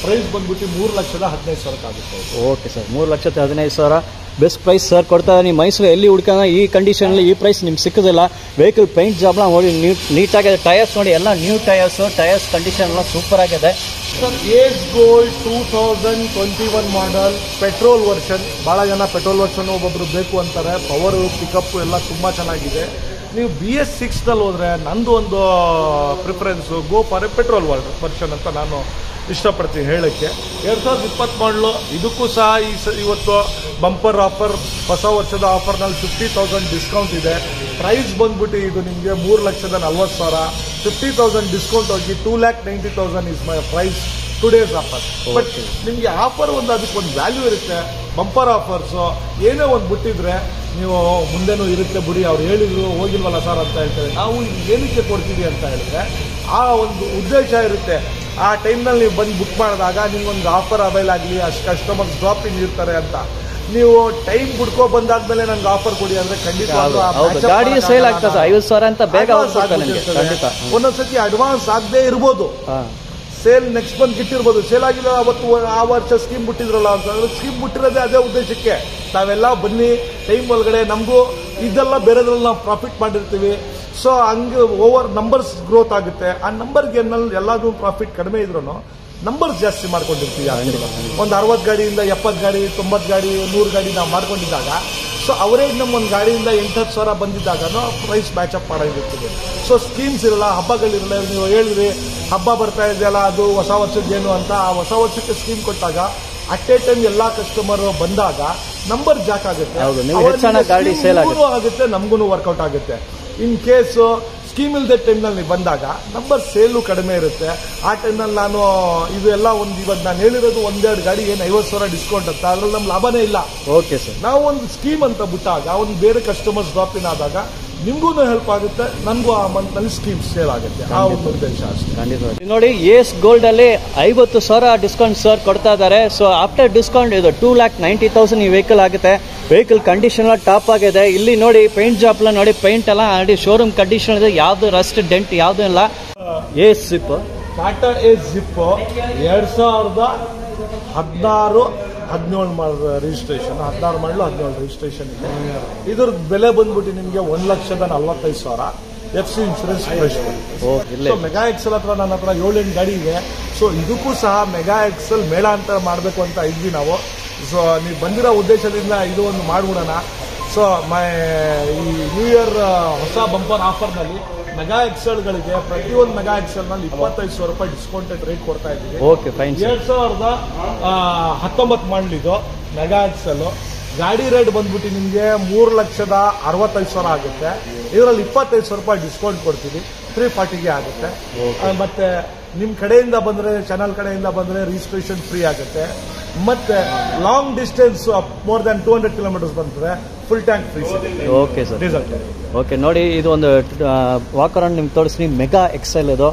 price ಬಂದ್ಬಿಟ್ಟು 3,15,000 ಆಗುತ್ತೆ. Okay sir, 3,15,000 best price sir ಕೊಡ್ತಾ ಇದ್ದೀನಿ. ಮೈಸೂರು ಎಲ್ಲಿ ಹುಡ್ಕೋಣ ಈ ಕಂಡೀಷನಲ್ಲಿ ಈ ಪ್ರೈಸ್ ನಿಮ್ಗೆ ಸಿಕ್ಕೋದಿಲ್ಲ. ವೆಹಿಕಲ್ ಪೇಂಟ್ ಜಾಬ್ನ ನೋಡಿ ನೀಟಾಗಿದೆ. ಟೈರ್ಸ್ ನೋಡಿ, ಎಲ್ಲ ನ್ಯೂ ಟೈರ್ಸ್ ಕಂಡೀಷನ್ ಎಲ್ಲ ಸೂಪರ್ ಆಗಿದೆ. ಸರ್ ಏಸ್ ಗೋಲ್ಡ್ 2021 ಮಾಡಲ್ ಪೆಟ್ರೋಲ್ ವರ್ಷನ್. ಭಾಳ ಜನ ಪೆಟ್ರೋಲ್ ವರ್ಷನ್ ಒಬ್ಬೊಬ್ರು ಬೇಕು ಅಂತಾರೆ. ಪವರು ಪಿಕಪ್ ಎಲ್ಲ ತುಂಬ ಚೆನ್ನಾಗಿದೆ. ನೀವು BS6ನಲ್ಲಿ ಹೋದರೆ ನಂದು ಒಂದು preference go for A petrol version ಅಂತ ನಾನು ಇಷ್ಟಪಡ್ತೀನಿ ಹೇಳೋಕ್ಕೆ. 2020 ಮಾಡಲು. ಇದಕ್ಕೂ ಸಹ ಇವತ್ತು ಬಂಪರ್ ಆಫರ್, ಹೊಸ ವರ್ಷದ ಆಫರ್ನಲ್ಲಿ 50,000 ಡಿಸ್ಕೌಂಟ್ ಇದೆ. ಪ್ರೈಸ್ ಬಂದ್ಬಿಟ್ಟು ಇದು ನಿಮಗೆ 3,40,000. 50,000 ಡಿಸ್ಕೌಂಟ್ ಹೋಗಿ 2,90,000 is my price today's offer. But ನಿಮಗೆ ಆಫರ್ ಒಂದು ಅದಕ್ಕೊಂದು ವ್ಯಾಲ್ಯೂ ಇರುತ್ತೆ. ಬಂಪರ್ ಆಫರ್ಸು ಏನೇ ಒಂದು ಬಿಟ್ಟಿದ್ರೆ ನೀವು ಮುಂದೆನೂ ಇರುತ್ತೆ ಬಿಡಿ, ಅವ್ರು ಹೇಳಿದ್ರು ಹೋಗಿಲ್ವಲ್ಲ ಸರ್ ಅಂತ ಹೇಳ್ತಾರೆ. ನಾವು ಏನಕ್ಕೆ ಕೊಡ್ತೀವಿ ಅಂತ ಹೇಳಿದ್ರೆ ಆ ಒಂದು ಉದ್ದೇಶ ಇರುತ್ತೆ. ಆ ಟೈಮ್ನಲ್ಲಿ ನೀವು ಬಂದು ಬುಕ್ ಮಾಡಿದಾಗ ನಿಮ್ಗೊಂದು ಆಫರ್ ಅವೈಲ್ ಆಗಲಿ, ಅಷ್ಟು ಕಸ್ಟಮರ್ಸ್ ಡ್ರಾಪಿಂಗ್ ಇರ್ತಾರೆ ಅಂತ. ನೀವು ಟೈಮ್ ಬಿಡ್ಕೊ ಬಂದಾದ್ಮೇಲೆ ನಂಗೆ ಆಫರ್ ಕೊಡಿ ಅಂದ್ರೆ ಖಂಡಿತ ಗಾಡಿ ಸೇಲ್ ಆಗ್ತದೆ. 50,000 ಅಂತ ಬೇಗ ಒಂದೊಂದ್ಸತಿ ಅಡ್ವಾನ್ಸ್ ಆಗದೆ ಇರ್ಬೋದು. ಸೇಲ್ ನೆಕ್ಸ್ಟ್ ಮಂತ್ ಇಟ್ಟಿರ್ಬೋದು. ಸೇಲ್ ಆಗಿಲ್ಲ ಅವತ್ತು ಆ ವರ್ಷ ಸ್ಕೀಮ್ ಬಿಟ್ಟಿದ್ರಲ್ಲ ಅಂತ. ಸ್ಕೀಮ್ ಬಿಟ್ಟಿರೋದೇ ಅದೇ ಉದ್ದೇಶಕ್ಕೆ. ತಾವೆಲ್ಲ ಬನ್ನಿ ಟೈಮ್ ಒಳಗಡೆ. ನಮಗೂ ಇದೆಲ್ಲ ಬೇರೆದ್ರಲ್ಲಿ ನಾವು ಪ್ರಾಫಿಟ್ ಮಾಡಿರ್ತೀವಿ. ಸೊ ಹಂಗೆ ಓವರ್ ನಂಬರ್ಸ್ ಗ್ರೋತ್ ಆಗುತ್ತೆ. ಆ ನಂಬರ್ಗೆ ಎಲ್ಲಾದ್ರೂ ಪ್ರಾಫಿಟ್ ಕಡಿಮೆ ಇದ್ರು ನಂಬರ್ಸ್ ಜಾಸ್ತಿ ಮಾಡ್ಕೊಂಡಿರ್ತೀವಿ. ಒಂದು 60 ಗಾಡಿಯಿಂದ 70 ಗಾಡಿ, 90 ಗಾಡಿ, 100 ಗಾಡಿ ನಾವು ಮಾಡ್ಕೊಂಡಿದ್ದಾಗ ಸೊ ಅವರೇಜ್ ನಮ್ಮ ಒಂದು ಗಾಡಿಯಿಂದ 8,000 ಬಂದಿದ್ದಾಗ ಪ್ರೈಸ್ ಮ್ಯಾಚಪ್ ಮಾಡೋದಿರ್ತೀವಿ. ಸೊ ಸ್ಕೀಮ್ಸ್ ಇರಲ್ಲ, ಹಬ್ಬಗಳಿರಲ್ಲ. ನೀವು ಹೇಳಿದ್ರಿ ಹಬ್ಬ ಬರ್ತಾ ಇದೆಯಲ್ಲ ಅದು ಹೊಸ ವರ್ಷದ್ದೇನು ಅಂತ. ಆ ಹೊಸ ವರ್ಷಕ್ಕೆ ಸ್ಕೀಮ್ ಕೊಟ್ಟಾಗ ಅಟ್ ಎ ಟೈಮ್ ಎಲ್ಲ ಕಸ್ಟಮರ್ ಬಂದಾಗ ನಂಬರ್ ಜಾಕ್ ಆಗುತ್ತೆ, ಆಗುತ್ತೆ, ನಮಗೂ ವರ್ಕೌಟ್ ಆಗುತ್ತೆ. ಇನ್ ಕೇಸು ಸ್ಕೀಮ್ ಇಲ್ಲದೆ ಟೈಮ್ನಲ್ಲಿ ಬಂದಾಗ ನಂಬರ್ ಸೇಲು ಕಡಿಮೆ ಇರುತ್ತೆ. ಆ ಟೈಮ್ನಲ್ಲಿ ನಾನು ಇದು ಎಲ್ಲ ಇವಾಗ ನಾನು ಹೇಳಿರೋದು 1-2 ಗಾಡಿ ಏನು 50,000 ಡಿಸ್ಕೌಂಟ್ ಅಂತ, ಅದ್ರಲ್ಲಿ ನಮ್ಮ ಲಾಭನೇ ಇಲ್ಲ. Okay sir. ನಾವು ಒಂದು ಸ್ಕೀಮ್ ಅಂತ ಬಿಟ್ಟಾಗ ಒಂದು ಬೇರೆ ಕಸ್ಟಮರ್ಸ್ ಡ್ರಾಪ್ ಇನ್ ಆದಾಗ ನಿಮಗೂ ಹೆಲ್ಪ್ ಆಗುತ್ತೆ, ನನಗೂ ಆ ಮಂತ್ನಲ್ಲಿ ಸ್ಕೀಮ್ ಸೇಲ್ ಆಗುತ್ತೆ. ಆ ಒಂದು ಉದ್ದೇಶ ಅಷ್ಟೇ. ಖಂಡಿತ ನೋಡಿ, ಏಸ್ ಗೋಲ್ಡ್ ಅಲ್ಲಿ 50,000 ಡಿಸ್ಕೌಂಟ್ ಸರ್ ಕೊಡ್ತಾ ಇದ್ದಾರೆ. ಸೊ ಆಫ್ಟರ್ ಡಿಸ್ಕೌಂಟ್ ಇದು 2,90,000 ಈ ವೆಹಿಕಲ್ ಆಗುತ್ತೆ. ವೆಹಿಕಲ್ ಕಂಡೀಷನ್ ಎಲ್ಲ ಟಾಪ್ ಆಗಿದೆ. ಇಲ್ಲಿ ನೋಡಿ ಪೇಂಟ್ ಜಾಬ್ ಎಲ್ಲ ನೋಡಿ, ಪೇಂಟ್ ಎಲ್ಲ ಆಲ್ರೆಡಿ ಶೋರೂಮ್ ಕಂಡೀಷನ್ ಇದೆ, ಯಾವ್ದು ರಸ್ಟ್ ಡೆಂಟ್ ಯಾವ್ದು ಇಲ್ಲ. ಏಸ್ ಜಿಪ್, ಟಾಟಾ ಏಸ್ ಜಿಪ್ 2016-17 ರಿಜಿಸ್ಟ್ರೇಷನ್, 16 ಮಾಡಲು 17 ರಿಜಿಸ್ಟ್ರೇಷನ್ ಇದೆ. ಇದ್ರ ಬೆಲೆ ಬಂದ್ಬಿಟ್ಟು ನಿಮಗೆ 1,45,000. FC insurance fresh. So Mega Excel ಹತ್ರ ನನ್ನ ಹತ್ರ 7-8 ಗಾಡಿ ಇದೆ. ಸೊ ಇದಕ್ಕೂ ಸಹ ಮೆಗಾ ಎಕ್ಸೆಲ್ ಮೇಳ ಅಂತ ಮಾಡಬೇಕು ಅಂತ ಇದ್ವಿ ನಾವು. ಸೊ ನೀವು ಬಂದಿರೋ ಉದ್ದೇಶದಿಂದ ಇದು ಒಂದು ಮಾಡ್ಬಿಡೋಣ. ಸೊ ಈ ನ್ಯೂ ಇಯರ್ ಹೊಸ ಬಂಪರ್ ಆಫರ್ನಲ್ಲಿ ಮೆಗಾ ಎಕ್ಸೆಲ್ಗಳಿಗೆ ಪ್ರತಿಯೊಂದು ಮೆಗಾ ಎಕ್ಸೆಲ್ನಲ್ಲಿ 25,000 ರೂಪಾಯಿ ಡಿಸ್ಕೌಂಟೆಡ್ ರೇಟ್ ಕೊಡ್ತಾ ಇದ್ದೀವಿ. 2019 ಮಾಡಲಿದ್ದು ಮೆಗಾ ಎಕ್ಸೆಲ್ ಗಾಡಿ ರೇಟ್ ಬಂದ್ಬಿಟ್ಟು ನಿಮಗೆ 3,65,000 ಆಗುತ್ತೆ. ಇದರಲ್ಲಿ 25,000 ರೂಪಾಯಿ ಡಿಸ್ಕೌಂಟ್ ಕೊಡ್ತೀವಿ, 340ಗೆ ಆಗುತ್ತೆ. ಮತ್ತೆ ನಿಮ್ಮ ಕಡೆಯಿಂದ ಬಂದರೆ, ಚಾನಲ್ ಕಡೆಯಿಂದ ಬಂದರೆ ರಿಜಿಸ್ಟ್ರೇಷನ್ ಫ್ರೀ ಆಗುತ್ತೆ. ಮತ್ತೆ long distance more than 200 kilometers ಬಂದರೆ ಫುಲ್ ಟ್ಯಾಂಕ್ ಫ್ರೀ ಸಿಗುತ್ತೆ. Okay sir, diesel. ಓಕೆ ನೋಡಿ, ಇದು ಒಂದು ವಾಕ್ ಅರೌಂಡ್ ನಿಮ್ಗೆ ತೋರಿಸ್ತೀನಿ. ಮೆಗಾ ಎಕ್ಸೆಲ್ ಇದು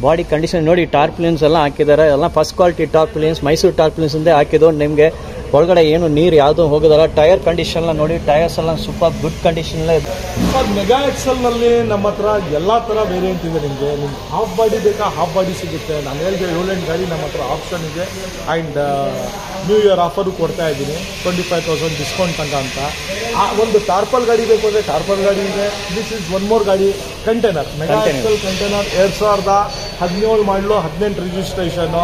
ಬಾಡಿ ಕಂಡೀಷನ್ ನೋಡಿ, ಟಾರ್ಪ್ಲಿನ್ಸ್ ಎಲ್ಲ ಹಾಕಿದ್ದಾರೆ, ಎಲ್ಲ first quality tarpaulins, Mysuru tarpaulins ಇಂದ ಹಾಕಿದ್ದು. ನಿಮಗೆ ಒಳಗಡೆ ಏನು ನೀರು ಯಾವುದು ಹೋಗೋದಲ್ಲ. ಟೈರ್ ಕಂಡೀಷನ್ ಎಲ್ಲ ನೋಡಿ, ಟೈರ್ಸ್ ಎಲ್ಲ ಸೂಪರ್ ಗುಡ್ ಕಂಡೀಷನ್ ಇದೆ. ಸರ್ ಮೆಗಾ ಎಕ್ಸೆಲ್ ನಲ್ಲಿ ನಮ್ಮ ಹತ್ರ ಎಲ್ಲಾ ತರ ವೇರಿಯಂಟ್ ಇದೆ. ನಿಮ್ಗೆ ಹಾಫ್ ಬಾಡಿ ಬೇಕಾ ಹಾಫ್ ಬಾಡಿ ಸಿಗುತ್ತೆ. ನಾನು ಹೇಳಿದೆ 7-8 ಗಾಡಿ ನಮ್ಮ ಹತ್ರ ಆಪ್ಷನ್ ಇದೆ. ಅಂಡ್ ನ್ಯೂ ಇಯರ್ ಆಫರ್ ಕೊಡ್ತಾ ಇದ್ದೀನಿ, 25,000 ಡಿಸ್ಕೌಂಟ್ ಅಂತ. ಒಂದು ಟಾರ್ಪಲ್ ಗಾಡಿ ಬೇಕು ಅಂದ್ರೆ ಟಾರ್ಪಲ್ ಗಾಡಿ ಇದೆ. ದಿಸ್ ಇಸ್ ಒನ್ ಮೋರ್ ಗಾಡಿ, ಕಂಟೈನರ್, ಮೆಗಾ ಎಕ್ಸೆಲ್ ಕಂಟೈನರ್ 2017 ಮಾಡಲು 18 ರಿಜಿಸ್ಟ್ರೇಷನ್,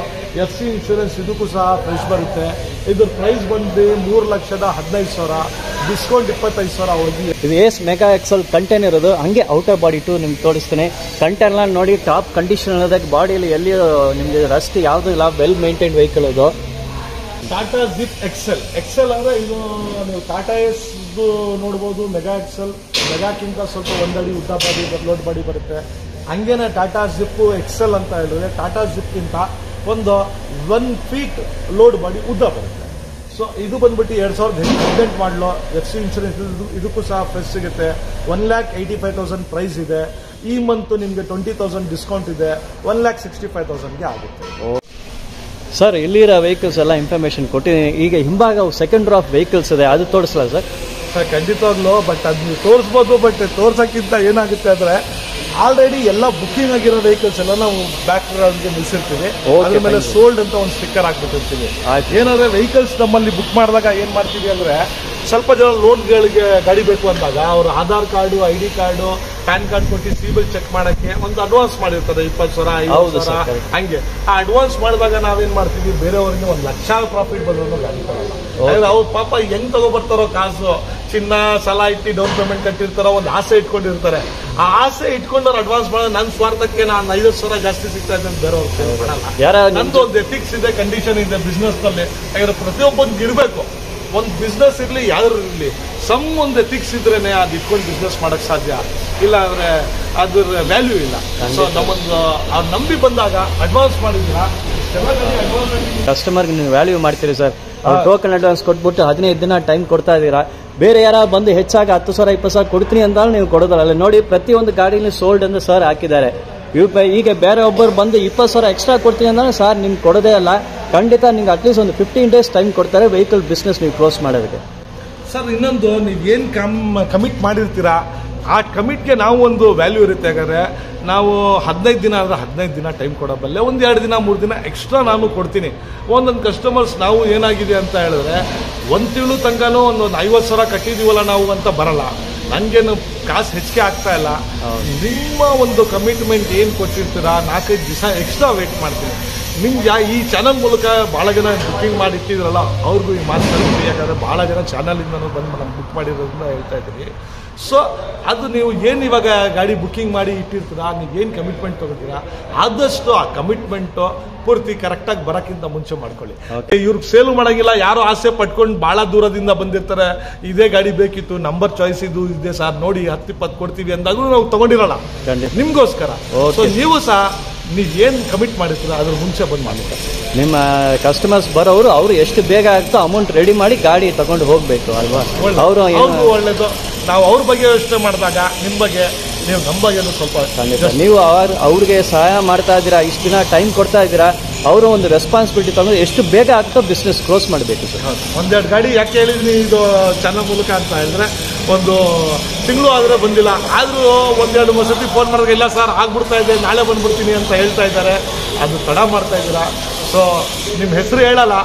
FC ಇನ್ಶೂರೆನ್ಸ್ ಇದಕ್ಕೂ ಸಹ ಫ್ರೆಶ್ ಬರುತ್ತೆ. ಇದ್ರ ಪ್ರೈಸ್ ಬಂದು 3,15,000, ಡಿಸ್ಕೌಂಟ್ 25,000 ಹೋಗಿ. ಇದು ಏಸ್ ಮೆಗಾ ಎಕ್ಸೆಲ್ ಕಂಟೈನರ್ ಅದು. ಹಂಗೆ ಔಟರ್ ಬಾಡಿ ಟು ನಿಮ್ಗೆ ತೋರಿಸ್ತೀನಿ. ಕಂಟೈನರ್ ನೋಡಿ, ಟಾಪ್ ಕಂಡೀಷನ್ ಇರೋದಕ್ಕೆ, ಬಾಡಿಯಲ್ಲಿ ಎಲ್ಲಿ ನಿಮಗೆ ರಸ್ಟ್ ಯಾವುದು ಇಲ್ಲ, ವೆಲ್ ಮೇಂಟೈನ್ ವೆಹಿಕಲ್ ಇದು. Tata zip Excel. ಎಕ್ಸೆಲ್ ಅಂದ್ರೆ ಇದು ನೀವು ಟಾಟಾ ಎಸ್ ನೋಡ್ಬೋದು. ಮೆಗಾ ಎಕ್ಸೆಲ್ ಮೆಗಾಕ್ಕಿಂತ ಸ್ವಲ್ಪ 1 ಅಡಿ ಉದ್ದ ಬಾಡಿ, ಲೋಡ್ ಬಾಡಿ ಬರುತ್ತೆ. ಹಂಗೇನೆ ಟಾಟಾ ಜಿಪ್ ಎಕ್ಸೆಲ್ ಅಂತ ಹೇಳಿದ್ರೆ ಟಾಟಾ ಜಿಪ್ಗಿಂತ ಒಂದು 1 ಫೀಟ್ ಲೋಡ್ ಬಾಡಿ ಉದ್ದ ಬರುತ್ತೆ. ಸೊ ಇದು ಬಂದ್ಬಿಟ್ಟು 2018 ಮಾಡಲು, FC ಇನ್ಶೂರೆನ್ಸ್ ಇದಕ್ಕೂ ಸಹ ಫ್ರೆಶ್ ಸಿಗುತ್ತೆ. 1,85,000 ಪ್ರೈಸ್ ಇದೆ. ಈ ಮಂತ್ ನಿಮಗೆ 20,000 ಡಿಸ್ಕೌಂಟ್ ಇದೆ, 1,65,000ಗೆ ಆಗುತ್ತೆ. ಸರ್ ಇಲ್ಲಿರೋ ವೆಹಿಕಲ್ಸ್ ಎಲ್ಲ ಇನ್ಫಾರ್ಮೇಶನ್ ಕೊಟ್ಟಿದ್ದೀನಿ. ಈಗ ಹಿಂಭಾಗ ಸೆಕೆಂಡ್ ರೋ ಆಫ್ ವೆಹಿಕಲ್ಸ್ ಇದೆ, ಅದು ತೋರಿಸಲ್ಲ ಸರ್? ಖಂಡಿತವಾಗ್ಲೂ, ಬಟ್ ಅದು ನೀವು ತೋರಿಸ್ಬೋದು. ಬಟ್ ತೋರ್ಸಕ್ಕಿಂತ ಏನಾಗುತ್ತೆ ಅಂದ್ರೆ ಆಲ್ರೆಡಿ ಎಲ್ಲ ಬುಕ್ಕಿಂಗ್ ಆಗಿರೋ ವೆಹಿಕಲ್ಸ್ ಎಲ್ಲ ನಾವು ಬ್ಯಾಕ್ ಗ್ರೌಂಡ್ಗೆ ನಿಲ್ಸಿರ್ತೀವಿ. ಅದ್ರ ಮೇಲೆ ಸೋಲ್ಡ್ ಅಂತ ಒಂದು ಸ್ಟಿಕ್ಕರ್ ಹಾಕ್ಬಿಟ್ಟಿರ್ತೀವಿ. ಏನಾದ್ರೆ ವೆಹಿಕಲ್ಸ್ ನಮ್ಮಲ್ಲಿ ಬುಕ್ ಮಾಡಿದಾಗ ಏನ್ ಮಾಡ್ತೀವಿ ಅಂದ್ರೆ, ಸ್ವಲ್ಪ ಜನ ಲೋನ್ಗಳಿಗೆ ಗಾಡಿ ಬೇಕು ಅಂದಾಗ ಅವ್ರ Aadhaar card, ID card, PAN card ಕೊಟ್ಟು ಸಿಬಿಲ್ ಚೆಕ್ ಮಾಡಕ್ಕೆ ಒಂದು ಅಡ್ವಾನ್ಸ್ ಮಾಡಿರ್ತಾರೆ, 20,000, 50,000 ಹಂಗೆ. ಆ ಅಡ್ವಾನ್ಸ್ ಮಾಡಿದಾಗ ನಾವೇನ್ ಮಾಡ್ತೀವಿ, ಬೇರೆಯವರಿಗೆ 1,00,000 ಪ್ರಾಫಿಟ್ ಬಂದ್ರು ಗಾಡಿ ತಗೊಳ್ಳಲ್ಲ. ಅವ್ರು ಪಾಪ ಹೆಂಗ್ ತಗೋಬರ್ತಾರೋ ಕಾಸು, ಚಿನ್ನ ಸಾಲ ಇಟ್ಟು ಡೌನ್ ಪೇಮೆಂಟ್ ಕಟ್ಟಿರ್ತಾರೋ, ಒಂದು ಆಸೆ ಇಟ್ಕೊಂಡಿರ್ತಾರೆ. ಆ ಆಸೆ ಇಟ್ಕೊಂಡವ್ರು ಅಡ್ವಾನ್ಸ್ ಮಾಡೋದು ನನ್ನ ಸ್ವಾರ್ಥಕ್ಕೆ ನಾನು 50,000 ಜಾಸ್ತಿ ಸಿಗ್ತಾ ಇದೆ ಅಂತ ಬೇರೆಯವ್ರು ಮಾಡಲ್ಲ. ನಂದು ಒಂದು ಎಥಿಕ್ಸ್ ಇದೆ, ಕಂಡೀಷನ್ ಇದೆ ಬಿಸ್ನೆಸ್ ನಲ್ಲಿ. ಯಾಕಂದ್ರೆ ಪ್ರತಿಯೊಬ್ಬನಿಗೆ ಇರಬೇಕು. ಒಂದು ಬಿಸ್ನೆಸ್ ಇರಲಿ, ಯಾರು ಇರಲಿ, ಒಂದು ಎಥಿಕ್ಸ್ ಇದ್ರೇನೆ ಅದು ಇಟ್ಕೊಂಡು ಬಿಸ್ನೆಸ್ ಮಾಡಕ್ ಸಾಧ್ಯ. ಇಲ್ಲ ಅಂದ್ರೆ ಅದ್ರ ವ್ಯಾಲ್ಯೂ ಇಲ್ಲ. ಸೊ ನಮ್ಮೊಂದು ಅವ್ರು ನಂಬಿ ಬಂದಾಗ ಅಡ್ವಾನ್ಸ್ ಮಾಡಿದ್ದೀರಾ, ಕಸ್ಟಮರ್ಗೆ ನೀವು ವ್ಯಾಲ್ಯೂ ಮಾಡ್ತೀರಿ ಸರ್. ಟೋಕನ್ ಅಡ್ವಾನ್ಸ್ ಕೊಟ್ಬಿಟ್ಟು 15 ದಿನ ಟೈಮ್ ಕೊಡ್ತಾ ಇದ್ದೀರಾ. ಬೇರೆ ಯಾರು ಬಂದು ಹೆಚ್ಚಾಗಿ 10,000 20,000 ಕೊಡ್ತೀನಿ ಅಂತ ನೀವು ಕೊಡೋದಲ್ಲ. ನೋಡಿ, ಪ್ರತಿಯೊಂದು ಗಾಡಿಲಿ ಸೋಲ್ಡ್ ಅಂತ ಸರ್ ಹಾಕಿದ್ದಾರೆ. ಈಗ ಬೇರೆ ಒಬ್ಬರು ಬಂದು 20,000 ಎಕ್ಸ್ಟ್ರಾ ಕೊಡ್ತೀನಿ ಅಂದ್ರೆ ಸರ್ ನಿಮ್ಗೆ ಕೊಡೋದೇ ಅಲ್ಲ. ಖಂಡಿತ ನಿಮ್ಗೆ ಅಟ್ಲೀಸ್ಟ್ ಒಂದು 15 ಡೇಸ್ ಟೈಮ್ ಕೊಡ್ತಾರೆ ವೆಹಿಕಲ್ ಬಿಸ್ನೆಸ್ ನೀವು ಕ್ಲೋಸ್ ಮಾಡೋದಕ್ಕೆ. ಸರ್ ಇನ್ನೊಂದು, ನೀವೇನು ಕಮಿಟ್ ಮಾಡಿರ್ತೀರಾ ಆ ಕಮಿಟ್ಗೆ ನಾವು ಒಂದು ವ್ಯಾಲ್ಯೂ ಇರುತ್ತೆ. ಯಾಕಂದರೆ ನಾವು 15 ದಿನ ಆದರೆ 15 ದಿನ ಟೈಮ್ ಕೊಡಬಲ್ಲೆ. 1-2 ದಿನ 3 ದಿನ ಎಕ್ಸ್ಟ್ರಾ ನಾನು ಕೊಡ್ತೀನಿ. ಒಂದೊಂದು ಕಸ್ಟಮರ್ಸ್ ನಾವು ಏನಾಗಿದೆ ಅಂತ ಹೇಳಿದ್ರೆ, 1 ತಿಂಗಳು ತನಕನೂ ಒಂದು 50,000 ಕಟ್ಟಿದೀವಲ್ಲ ನಾವು ಅಂತ ಬರಲ್ಲ. ನನಗೇನು ಕಾಸು ಹೆಚ್ಚಿಗೆ ಆಗ್ತಾ ಇಲ್ಲ. ನಿಮ್ಮ ಒಂದು ಕಮಿಟ್ಮೆಂಟ್ ಏನು ಕೊಟ್ಟಿರ್ತೀರಾ, 4-5 ದಿವಸ ಎಕ್ಸ್ಟ್ರಾ ವೇಟ್ ಮಾಡ್ತೀನಿ. ನಿಮ್ಗೆ ಈ ಚಾನಲ್ ಮೂಲಕ ಭಾಳ ಜನ ಬುಕ್ಕಿಂಗ್ ಮಾಡಿ ಇಟ್ಟಿದ್ರಲ್ಲ, ಅವ್ರಿಗೂ ಈ ಮಾತು ತಲುಪಿ. ಯಾಕಂದರೆ ಭಾಳ ಜನ ಚಾನಲಿಂದನೂ ಬಂದು ನಮ್ಗೆ ಬುಕ್ ಮಾಡಿರೋದನ್ನ ಹೇಳ್ತಾ ಇದ್ದೀನಿ. ಸೊ ಅದು ನೀವು ಏನು ಇವಾಗ ಗಾಡಿ ಬುಕ್ಕಿಂಗ್ ಮಾಡಿ ಇಟ್ಟಿರ್ತೀರಾ, ನೀವೇನು ಕಮಿಟ್ಮೆಂಟ್ ತೊಗೋತೀರಾ, ಆದಷ್ಟು ಆ ಕಮಿಟ್ಮೆಂಟು ಪೂರ್ತಿ ಕರೆಕ್ಟಾಗಿ ಬರೋಕ್ಕಿಂತ ಮುಂಚೆ ಮಾಡ್ಕೊಳ್ಳಿ. ಇವ್ರಿಗೆ ಸೇಲು ಮಾಡೋಂಗಿಲ್ಲ. ಯಾರೋ ಆಸೆ ಪಟ್ಕೊಂಡು ಭಾಳ ದೂರದಿಂದ ಬಂದಿರ್ತಾರೆ, ಇದೇ ಗಾಡಿ ಬೇಕಿತ್ತು, ನಂಬರ್ ಚಾಯ್ಸ್ ಇದು ಇದೆ ಸರ್, ನೋಡಿ 10-20 ಕೊಡ್ತೀವಿ ಅಂದಾಗೂ ನಾವು ತೊಗೊಂಡಿರೋಲ್ಲ ನಿಮಗೋಸ್ಕರ. ಸೊ ನೀವು ಸಹ ನೀವೇನು ಕಮಿಟ್ ಮಾಡಿರ್ತೀರ ಅದ್ರ ಮುಂಚೆ ಬಂದು ಮಾಡ್ತಾರೆ. ನಿಮ್ಮ ಕಸ್ಟಮರ್ಸ್ ಬರೋರು ಅವರು ಎಷ್ಟು ಬೇಗ ಆಗ್ತೋ ಅಮೌಂಟ್ ರೆಡಿ ಮಾಡಿ ಗಾಡಿ ತಗೊಂಡು ಹೋಗ್ಬೇಕು ಅಲ್ವಾ? ಅವರು ಒಳ್ಳೇದು. ನಾವು ಅವ್ರ ಬಗ್ಗೆ ಯೋಚನೆ ಮಾಡಿದಾಗ ನಿಮ್ಮ ಬಗ್ಗೆ ನೀವು ನಮ್ಮ ಬಗ್ಗೆನೂ ಸ್ವಲ್ಪ ನೀವು ಅವ್ರಿಗೆ ಸಹಾಯ ಮಾಡ್ತಾ ಇದ್ದೀರಾ, ಇಷ್ಟು ದಿನ ಟೈಮ್ ಕೊಡ್ತಾ ಇದ್ದೀರಾ, ಅವರು ಒಂದು ರೆಸ್ಪಾನ್ಸಿಬಿಲಿಟಿ ತಗೊಂಡು ಎಷ್ಟು ಬೇಗ ಆಗ್ತೋ ಬಿಸ್ನೆಸ್ ಕ್ಲೋಸ್ ಮಾಡಬೇಕು ಸರ್. ಒಂದೆರಡು ಗಾಡಿ ಯಾಕೆ ಹೇಳಿದ್ನಿ ಇದು ಚಾನಲ್ ಮೂಲಕ ಅಂತ ಹೇಳಿದ್ರೆ, ಒಂದು ತಿಂಗಳು ಆದರೆ ಬಂದಿಲ್ಲ, ಆದರೂ ಒಂದೆರಡು ಸತಿ ಫೋನ್ ಮಾಡಿದ್ರೆ ಇಲ್ಲ ಸರ್ ಆಗ್ಬಿಡ್ತಾ ಇದೆ, ನಾಳೆ ಬಂದ್ಬಿಡ್ತೀನಿ ಅಂತ ಹೇಳ್ತಾ ಇದ್ದಾರೆ. ಅದು ತಡ ಮಾಡ್ತಾ ಇದ್ದೀರಾ. ಸೊ ನಿಮ್ಮ ಹೆಸರು ಹೇಳಲ್ಲ,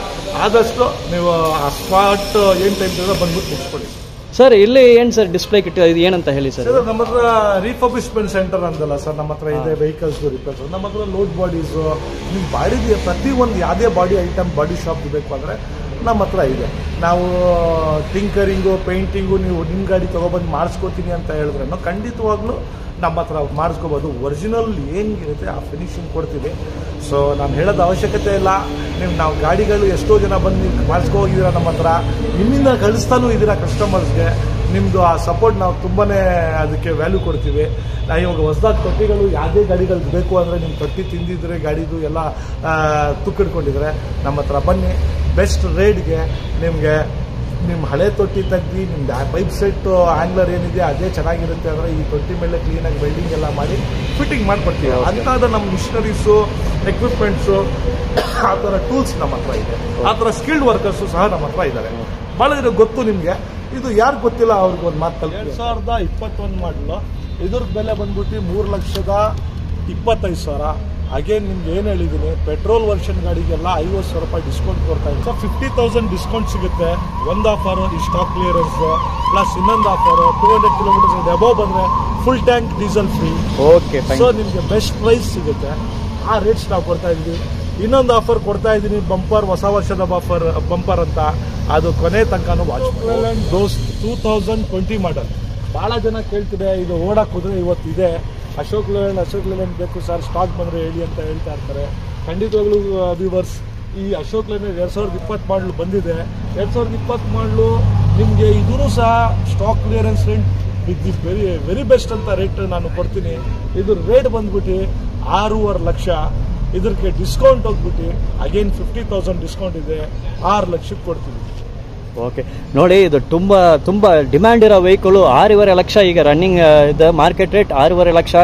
ಆದಷ್ಟು ನೀವು ಆ ಸ್ಪಾಟ್ ಏನು ಟೈಮ್ ಬಂದ್ಬಿಟ್ಟು ಮುಗಿಸ್ಕೊಳ್ಳಿ ಸರ್. ಇಲ್ಲಿ ಏನು ಸರ್ ಡಿಸ್ಪ್ಲೇ ಕಿಟ್ ಇದು ಏನಂತ ಹೇಳಿ ಸರ್? ನಮ್ಮ ಹತ್ರ ರಿಫರ್ಬಿಶ್ಮೆಂಟ್ ಸೆಂಟರ್ ಅಂತಲ್ಲ ಸರ್, ನಮ್ಮ ಹತ್ರ ಇದೆ ವೆಹಿಕಲ್ಸ್ ರಿಪೇರ್ಸ್, ನಮ್ಮ ಹತ್ರ ಲೋಡ್ ಬಾಡೀಸು, ನಿಮ್ಮ ಬಾಡಿಗೆ ಪ್ರತಿಯೊಂದು ಯಾವುದೇ ಬಾಡಿ ಐಟಮ್ ಬಾಡಿ ಶಾಪ್ ಬೇಕು ಅಂದರೆ ನಮ್ಮ ಹತ್ರ ಇದೆ. ನಾವು ಟಿಂಕರಿಂಗು ಪೇಂಟಿಂಗು ನೀವು ನಿಮ್ಮ ಗಾಡಿ ತೊಗೊಬಂದು ಮಾಡಿಸ್ಕೋತೀನಿ ಅಂತ ಹೇಳಿದ್ರೆ ಖಂಡಿತವಾಗ್ಲೂ ನಮ್ಮ ಹತ್ರ ಮಾಡಿಸ್ಕೋಬೋದು. ಒರಿಜಿನಲ್ ಏನಿರುತ್ತೆ ಆ ಫಿನಿಶಿಂಗ್ ಕೊಡ್ತೀವಿ. ಸೊ ನಾನು ಹೇಳೋದು ಅವಶ್ಯಕತೆ ಇಲ್ಲ. ನಾವು ಗಾಡಿಗಳು ಎಷ್ಟೋ ಜನ ಬಂದು ನೀವು ಮಾಡಿಸ್ಕೊ ಹೋಗಿದ್ದೀರಾ ನಮ್ಮ ಹತ್ರ, ನಿಮ್ಮಿಂದ ಕಳಿಸ್ತಾನೂ ಇದ್ದೀರಾ ಕಸ್ಟಮರ್ಸ್ಗೆ. ನಿಮ್ಮದು ಆ ಸಪೋರ್ಟ್ ನಾವು ತುಂಬಾ ಅದಕ್ಕೆ ವ್ಯಾಲ್ಯೂ ಕೊಡ್ತೀವಿ. ಇವಾಗ ಹೊಸದಾಗಿ ತೊಟ್ಟಿಗಳು ಯಾವುದೇ ಗಾಡಿಗಳು ಬೇಕು ಅಂದರೆ ನಿಮ್ಮ ತೊಟ್ಟಿ ತಿಂದಿದ್ರೆ ಗಾಡಿದು ಎಲ್ಲ ತುಕ್ಕಿಡ್ಕೊಂಡಿದ್ರೆ ನಮ್ಮ ಹತ್ರ ಬನ್ನಿ. ಬೆಸ್ಟ್ ರೇಟ್ಗೆ ನಿಮಗೆ ನಿಮ್ಮ ಹಳೆ ತೊಟ್ಟಿ ತೆಗ್ದು ನಿಮ್ದು ಪೈಪ್ ಸೆಟ್ ಆ್ಯಂಗ್ಲರ್ ಏನಿದೆ ಅದೇ ಚೆನ್ನಾಗಿರುತ್ತೆ ಅಂದರೆ ಈ ತೊಟ್ಟಿ ಮೇಲೆ ಕ್ಲೀನಾಗಿ ವೆಲ್ಡಿಂಗ್ ಎಲ್ಲ ಮಾಡಿ ಫಿಟ್ಟಿಂಗ್ ಮಾಡಿಕೊಡ್ತೀವಿ. ಅಂಥದ್ದು ನಮ್ಮ ಮಿಷನರೀಸು ಎಕ್ವಿಪ್ಮೆಂಟ್ಸು ಆ ಥರ ಟೂಲ್ಸ್ ನಮ್ಮ ಹತ್ರ ಇದೆ. ಆ ಥರ ಸ್ಕಿಲ್ಡ್ ವರ್ಕರ್ಸು ಸಹ ನಮ್ಮ ಹತ್ರ ಇದ್ದಾರೆ. ಭಾಳ ಜನ ಗೊತ್ತು ನಿಮಗೆ, ಇದು ಯಾರು ಗೊತ್ತಿಲ್ಲ ಅವ್ರಿಗೆ ಒಂದು ಮಾತು. 2021 ಮಾಡಲು ಇದ್ರದ್ದು ಬೆಲೆ ಬಂದ್ಬಿಟ್ಟು 3,25,000. ಅಗೇನ್ ನಿಮ್ಗೆ ಏನು ಹೇಳಿದ್ದೀನಿ, ಪೆಟ್ರೋಲ್ ವರ್ಷನ್ ಗಾಡಿಗೆಲ್ಲ 50,000 ರೂಪಾಯಿ ಡಿಸ್ಕೌಂಟ್ ಕೊಡ್ತಾ ಇದ್ದೀವಿ. ಸೊ 50,000 ಡಿಸ್ಕೌಂಟ್ ಸಿಗುತ್ತೆ. ಒಂದು ಆಫರು ಈ ಸ್ಟಾಕ್ ಕ್ಲಿಯರೆನ್ಸ್ ಪ್ಲಸ್ ಇನ್ನೊಂದು ಆಫರು 200 ಕಿಲೋಮೀಟರ್ಸ್ ಅಬೋವ್ ಬಂದರೆ full tank diesel free. Okay, so ನಿಮಗೆ ಬೆಸ್ಟ್ ಪ್ರೈಸ್ ಸಿಗುತ್ತೆ. ಆ ರೇಟ್ಸ್ ನಾವು ಕೊಡ್ತಾ ಇದ್ದೀವಿ. ಇನ್ನೊಂದು ಆಫರ್ ಕೊಡ್ತಾ ಇದ್ದೀನಿ, ಬಂಪರ್ ಹೊಸ ವರ್ಷದ ಬಂಪರ್ ಅಂತ, ಅದು ಕೊನೆ ತನಕನೂ ವಾಚ್. ದೋಸ್ತ್ 2020 ಮಾಡಲ್ ಭಾಳ ಜನ ಕೇಳ್ತಿದೆ, ಇದು ಓಡಕ್ಕೆ ಹೋದ್ರೆ ಇವತ್ತು ಇದೆ. ಅಶೋಕ್ ಲೇಲ್ಯಾಂಡ್ ಬೇಕು ಸರ್, ಸ್ಟಾಕ್ ಬಂದರೆ ಹೇಳಿ ಅಂತ ಹೇಳ್ತಾ ಇರ್ತಾರೆ. ಖಂಡಿತವಾಗ್ಲೂ ವ್ಯೂವರ್ಸ್, ಈ ಅಶೋಕ್ ಲೇಲ್ಯಾಂಡ್ 2020 ಮಾಡಲು ಬಂದಿದೆ. 2020 ಮಾಡಲು ನಿಮಗೆ ಇದೂ ಸಹ stock clearance rate with the very best ಅಂತ ರೇಟ್ ನಾನು ಕೊಡ್ತೀನಿ. ಇದ್ರ ರೇಟ್ ಬಂದ್ಬಿಟ್ಟು 6.5 ಲಕ್ಷ. ಇದಕ್ಕೆ ಡಿಸ್ಕೌಂಟ್ ಹೋಗ್ಬಿಟ್ಟು ಅಗೇನ್ 50,000 ಡಿಸ್ಕೌಂಟ್ ಇದೆ, 6 ಲಕ್ಷಕ್ಕೆ ಕೊಡ್ತೀವಿ. ಓಕೆ, ನೋಡಿ ಇದು ತುಂಬ ಡಿಮ್ಯಾಂಡ್ ಇರೋ ವೆಹಿಕಲ್. 6.5 ಲಕ್ಷ ಈಗ ರನ್ನಿಂಗ್ ಇದೆ, ಮಾರ್ಕೆಟ್ ರೇಟ್ 6.5 ಲಕ್ಷ.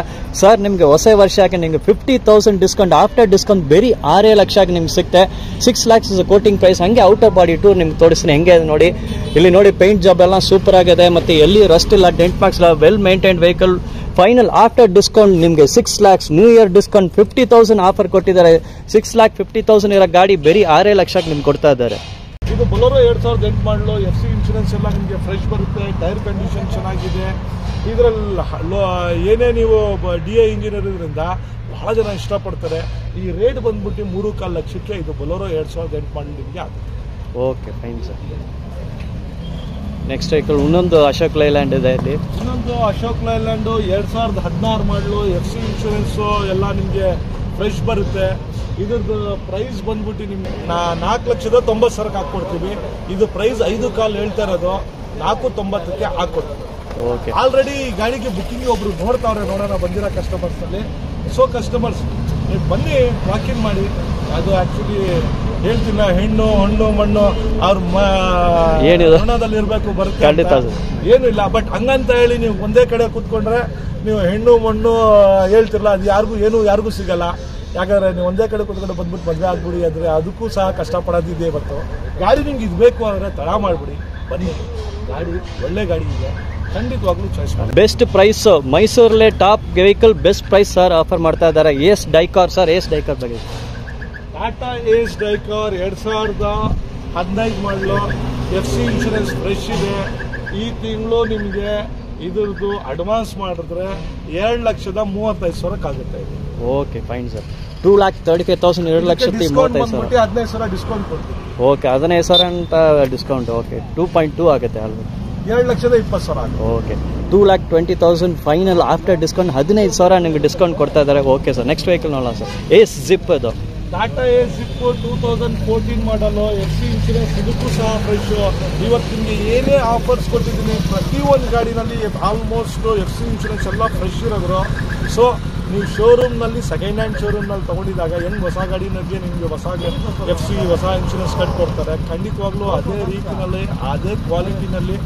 ಸರ್ ನಿಮಗೆ ಹೊಸ ವರ್ಷಕ್ಕೆ ನಿಮಗೆ 50,000 ಡಿಸ್ಕೌಂಟ್, ಆಫ್ಟರ್ ಡಿಸ್ಕೌಂಟ್ ಬರೀ 6 ಲಕ್ಷಕ್ಕೆ ನಿಮ್ಗೆ ಸಿಗುತ್ತೆ. 6 lakhs ಇಸ್ ಕೋಟಿಂಗ್ ಪ್ರೈಸ್. ಹಂಗೆ ಔಟರ್ ಬಾಡಿ ಟೂರ್ ನಿಮ್ಗೆ ತೋರಿಸ್ತೀನಿ ಹೆಂಗೆ ನೋಡಿ. ಇಲ್ಲಿ ನೋಡಿ ಪೇಂಟ್ ಜಾಬ್ ಎಲ್ಲ ಸೂಪರ್ ಆಗಿದೆ, ಮತ್ತು ಎಲ್ಲಿ ರಸ್ಟ್ ಇಲ್ಲ, ಡೆಂಟ್ ಮಾರ್ಕ್ಸ್ ಇಲ್ಲ, well maintained vehicle. Final after discount ನಿಮಗೆ 6 lakhs, new year discount 50,000 offer ಕೊಟ್ಟಿದ್ದಾರೆ. 6,50,000 ಇರೋ ಗಾಡಿ ಬರೀ 6 ಲಕ್ಷಕ್ಕೆ ನಿಮ್ಗೆ ಕೊಡ್ತಾ ಇದ್ದಾರೆ. ಇದು ಬೊಲೊರೋ 2008 ಮಾಡಲು. FC ಇನ್ಶೂರೆನ್ಸ್ ಎಲ್ಲ ನಿಮಗೆ ಫ್ರೆಶ್ ಬರುತ್ತೆ. ಟೈರ್ ಕಂಡೀಷನ್ ಚೆನ್ನಾಗಿದೆ. ಇದರಲ್ಲಿ ಏನೇ ನೀವು DI ಇಂಜಿನಿಯರ್ ಇದರಿಂದ ಬಹಳ ಜನ ಇಷ್ಟಪಡ್ತಾರೆ. ಈ ರೇಟ್ ಬಂದ್ಬಿಟ್ಟು 3.25 ಲಕ್ಷಕ್ಕೆ ಇದು ಬೊಲೊರೋ 2008 ಮಾಡಲು ನಿಮಗೆ ಆಗುತ್ತೆ. Okay, fine sir. Next vehicle ಇನ್ನೊಂದು ಅಶೋಕ್ ಲೈಲ್ಯಾಂಡ್ ಇದೆ. ಇಲ್ಲಿ ಇನ್ನೊಂದು ಅಶೋಕ್ ಲೈಲ್ಯಾಂಡು 2016 ಮಾಡಲು. FC ಇನ್ಶೂರೆನ್ಸು ಎಲ್ಲ ನಿಮಗೆ ಫ್ರೆಶ್ ಬರುತ್ತೆ. ಇದ್ರದ್ದು ಪ್ರೈಸ್ ಬಂದ್ಬಿಟ್ಟು ನಿಮ್ಗೆ 4,90,000 ಹಾಕ್ಕೊಡ್ತೀವಿ. ಇದು ಪ್ರೈಸ್ 5.25 ಹೇಳ್ತಾ ಇರೋದು, 4.90ಕ್ಕೆ ಹಾಕ್ಕೊಡ್ತೀವಿ. ಓಕೆ, ಆಲ್ರೆಡಿ ಈ ಗಾಡಿಗೆ ಬುಕ್ಕಿಂಗ್ ಒಬ್ರು ನೋಡ್ತಾವ್ರೆ, ನೋಡೋಣ ಬಂದಿರೋ ಕಸ್ಟಮರ್ಸಲ್ಲಿ. ಸೊ ಕಸ್ಟಮರ್ಸ್ ನೀವು ಬನ್ನಿ, ವಾಕಿಂಗ್ ಮಾಡಿ. ಅದು ಆ್ಯಕ್ಚುಲಿ ಹೇಳ್ತಿಲ್ಲ, ಹೆಣ್ಣು ಹಣ್ಣು ಮಣ್ಣು ಅವ್ರ ಮಣ್ಣದಲ್ಲಿ ಇರಬೇಕು ಬರುತ್ತೆ ಏನೂ ಇಲ್ಲ. ಬಟ್ ಹಂಗಂತ ಹೇಳಿ ನೀವು ಒಂದೇ ಕಡೆ ಕೂತ್ಕೊಂಡ್ರೆ ನೀವು ಹೆಣ್ಣು ಮಣ್ಣು ಹೇಳ್ತಿರಲ್ಲ, ಅದು ಯಾರಿಗೂ ಸಿಗಲ್ಲ. ಯಾಕಂದರೆ ನೀವು ಒಂದೇ ಕಡೆ ಕೂತ್ಕೊಂಡು ಬಂದ್ಬಿಟ್ಟು ಮದುವೆ ಆಗ್ಬಿಡಿ ಅಂದರೆ ಅದಕ್ಕೂ ಸಹ ಕಷ್ಟಪಡೋದಿದೆ. ಇವತ್ತು ಗಾಡಿ ನಿಮ್ಗೆ ಇದು ಬೇಕು ಅಂದರೆ ತಡ ಮಾಡಿಬಿಡಿ, ಬನ್ನಿ. ಗಾಡಿ ಒಳ್ಳೆ ಗಾಡಿ ಇದೆ, ಖಂಡಿತವಾಗ್ಲೂ ಚಾಯ್ಸ್ ಮಾಡಿ. ಬೆಸ್ಟ್ ಪ್ರೈಸ್ ಮೈಸೂರಲ್ಲೇ top vehicle best price sir offer ಮಾಡ್ತಾ ಇದ್ದಾರೆ. ಏಸ್ ಡೈಕಾರ್ ಸರ್, ಏಸ್ ಡೈಕಾರ್ ಬಗ್ಗೆ. ಟಾಟಾ ಏಸ್ ಡೈಕಾರ್ 2015 ಮಾಡಲು. FC ಇನ್ಶೂರೆನ್ಸ್ ಫ್ರೆಶ್ ಇದೆ. ಈ ತಿಂಗಳು ನಿಮಗೆ ಇದ್ರದ್ದು ಅಡ್ವಾನ್ಸ್ ಮಾಡಿದ್ರೆ 2,35,000 ಆಗುತ್ತೆ. Okay, fine sir. 2,35,000, 2,35,000, 15,000 ಡಿಸ್ಕೌಂಟ್ ಕೊಡ್ತೀವಿ. ಓಕೆ, 15,000 ಅಂತ ಡಿಸ್ಕೌಂಟ್. ಓಕೆ, 2.2 ಆಗುತ್ತೆ ಅಲ್ವಾ? 2,20,000 ಆಗುತ್ತೆ. ಓಕೆ, 2,20,000 ಫೈನಲ್ ಆಫ್ಟರ್ ಡಿಸ್ಕೌಂಟ್ 15,000 ನಿಮಗೆ ಡಿಸ್ಕೌಂಟ್ ಕೊಡ್ತಾ ಇದ್ದಾರೆ. ಓಕೆ ಸರ್, ನೆಕ್ಸ್ಟ್ ವೆಹಿಕಲ್ ನೋಡೋಣ ಸರ್. ಏಸ್ ಜಿಪ್ ಅದು ಟಾಟಾ ಏಸ್ ಜಿಪ್ 2014 ಮಾಡಲು. FC ಇನ್ಶೂರೆನ್ಸ್ ಇದಕ್ಕೂ ಸಹ ಫ್ರೆಶ್. ಇವತ್ತು ನಿಮಗೆ ಏನೇ ಆಫರ್ಸ್ ಕೊಟ್ಟಿದ್ದೀನಿ ಪ್ರತಿಯೊಂದು ಗಾಡಿನಲ್ಲಿ ಆಲ್ಮೋಸ್ಟ್ FC ಇನ್ಶೂರೆನ್ಸ್ ಎಲ್ಲ ಫ್ರೆಶ್ ಇರೋದ್ರು. ಸೊ ನೀವು ಶೋರೂಮ್ನಲ್ಲಿ ಸೆಕೆಂಡ್ ಹ್ಯಾಂಡ್ ಶೋರೂಮ್ನಲ್ಲಿ ತೊಗೊಂಡಿದ್ದಾಗ ಹೆಂಗೆ ಹೊಸ ಗಾಡಿನಲ್ಲಿ ನಿಮಗೆ ಹೊಸ FC ಹೊಸ ಇನ್ಶೂರೆನ್ಸ್ ಕಟ್ಕೊಡ್ತಾರೆ, ಖಂಡಿತವಾಗ್ಲೂ ಅದೇ ರೀತಿಯಲ್ಲಿ ಅದೇ ಕ್ವಾಲಿಟಿನಲ್ಲಿ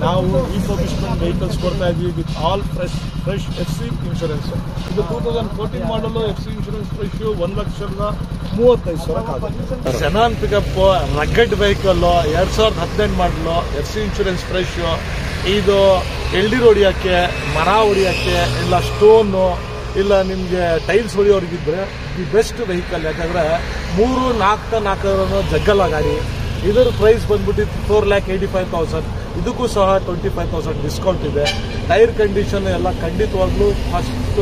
ನಾವು ರಿಫರ್ಬಿಶ್ಮೆಂಟ್ ವೆಹಿಕಲ್ಸ್ ಕೊಡ್ತಾ ಇದ್ವಿ with all fresh FC insurance. ಇದು 2014 ಮಾಡಲು FC ಇನ್ಶೂರೆನ್ಸ್ ಪ್ರೈಸ್ 1,35,000 ಆಗುತ್ತೆ. ಜೆನಾನ್ ಪಿಕಪ್ ರಗ್ಗಡ್ ವೆಹಿಕಲ್ 2018 ಮಾಡಲು FC ಇನ್ಶೂರೆನ್ಸ್ ಪ್ರೈಸ್ ಇದು LD ಹೊಡಿಯೋಕ್ಕೆ, ಮರ ಹೊಡಿಯೋಕ್ಕೆ, ಇಲ್ಲ ಸ್ಟೋನು, ಇಲ್ಲ ನಿಮಗೆ ಟೈಲ್ಸ್ ಹೊಡಿಯೋರಿಗಿದ್ರೆ ದಿ ಬೆಸ್ಟ್ ವೆಹಿಕಲ್. ಯಾಕಂದರೆ 3,4,4 ಜಗ್ಗಲ್ಲ ಗಾಡಿ. ಇದರ ಪ್ರೈಸ್ ಬಂದ್ಬಿಟ್ಟು 4,85,000. ಇದಕ್ಕೂ ಸಹ 25,000 ಡಿಸ್ಕೌಂಟ್ ಇದೆ. ಟೈರ್ ಕಂಡೀಷನ್ ಎಲ್ಲ ಖಂಡಿತವಾಗ್ಲೂ ಫಸ್ಟ್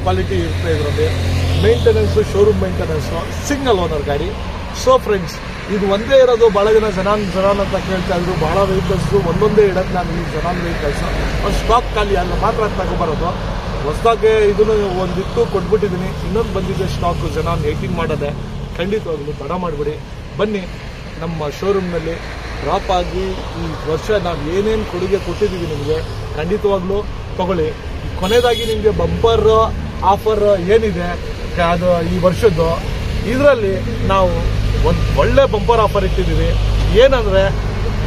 ಕ್ವಾಲಿಟಿ ಇರುತ್ತೆ. ಇದರಲ್ಲಿ maintenance, showroom maintenance, single owner ಗಾಡಿ. ಸೊ ಫ್ರೆಂಡ್ಸ್, ಇದು ಒಂದೇ ಇರೋದು. ಭಾಳ ಜನ ಜನಾನ್ ಅಂತ ಕೇಳ್ತಾ ಇದ್ರು. ಭಾಳ ವೆಹಿಕಲ್ಸು ಒಂದೊಂದೇ ಇಡೋದು ನಾನು ಈ ಜನಾನ್ ವೆಹಿಕಲ್ಸು ಒಂದು ಸ್ಟಾಕ್ ಖಾಲಿ ಅಲ್ಲ ಮಾತ್ರ ತಗೊಬರೋದು. ಹೊಸದಾಗೆ ಇದನ್ನು ಒಂದಿತ್ತು ಕೊಟ್ಬಿಟ್ಟಿದ್ದೀನಿ, ಇನ್ನೊಂದು ಬಂದಿದೆ ಸ್ಟಾಕು ಜನಾನ್ 18 ಮಾಡೋದೆ. ಖಂಡಿತವಾಗ್ಲೂ ತಡ ಮಾಡಿಬಿಡಿ, ಬನ್ನಿ ನಮ್ಮ ಶೋರೂಮ್ನಲ್ಲಿ ಡ್ರಾಪ್ ಆಗಿ ಈ ವರ್ಷ ನಾವು ಏನೇನು ಕೊಡುಗೆ ಕೊಟ್ಟಿದ್ದೀವಿ ನಿಮಗೆ ಖಂಡಿತವಾಗ್ಲೂ ತಗೊಳ್ಳಿ. ಕೊನೆಯದಾಗಿ ನಿಮಗೆ ಬಂಪರ್ ಆಫರ್ ಏನಿದೆ ಅದು ಈ ವರ್ಷದ್ದು, ಇದರಲ್ಲಿ ನಾವು ಒಂದು ಒಳ್ಳೆ ಬಂಪರ್ ಆಫರ್ ಇಟ್ಟಿದ್ದೀವಿ. ಏನಂದರೆ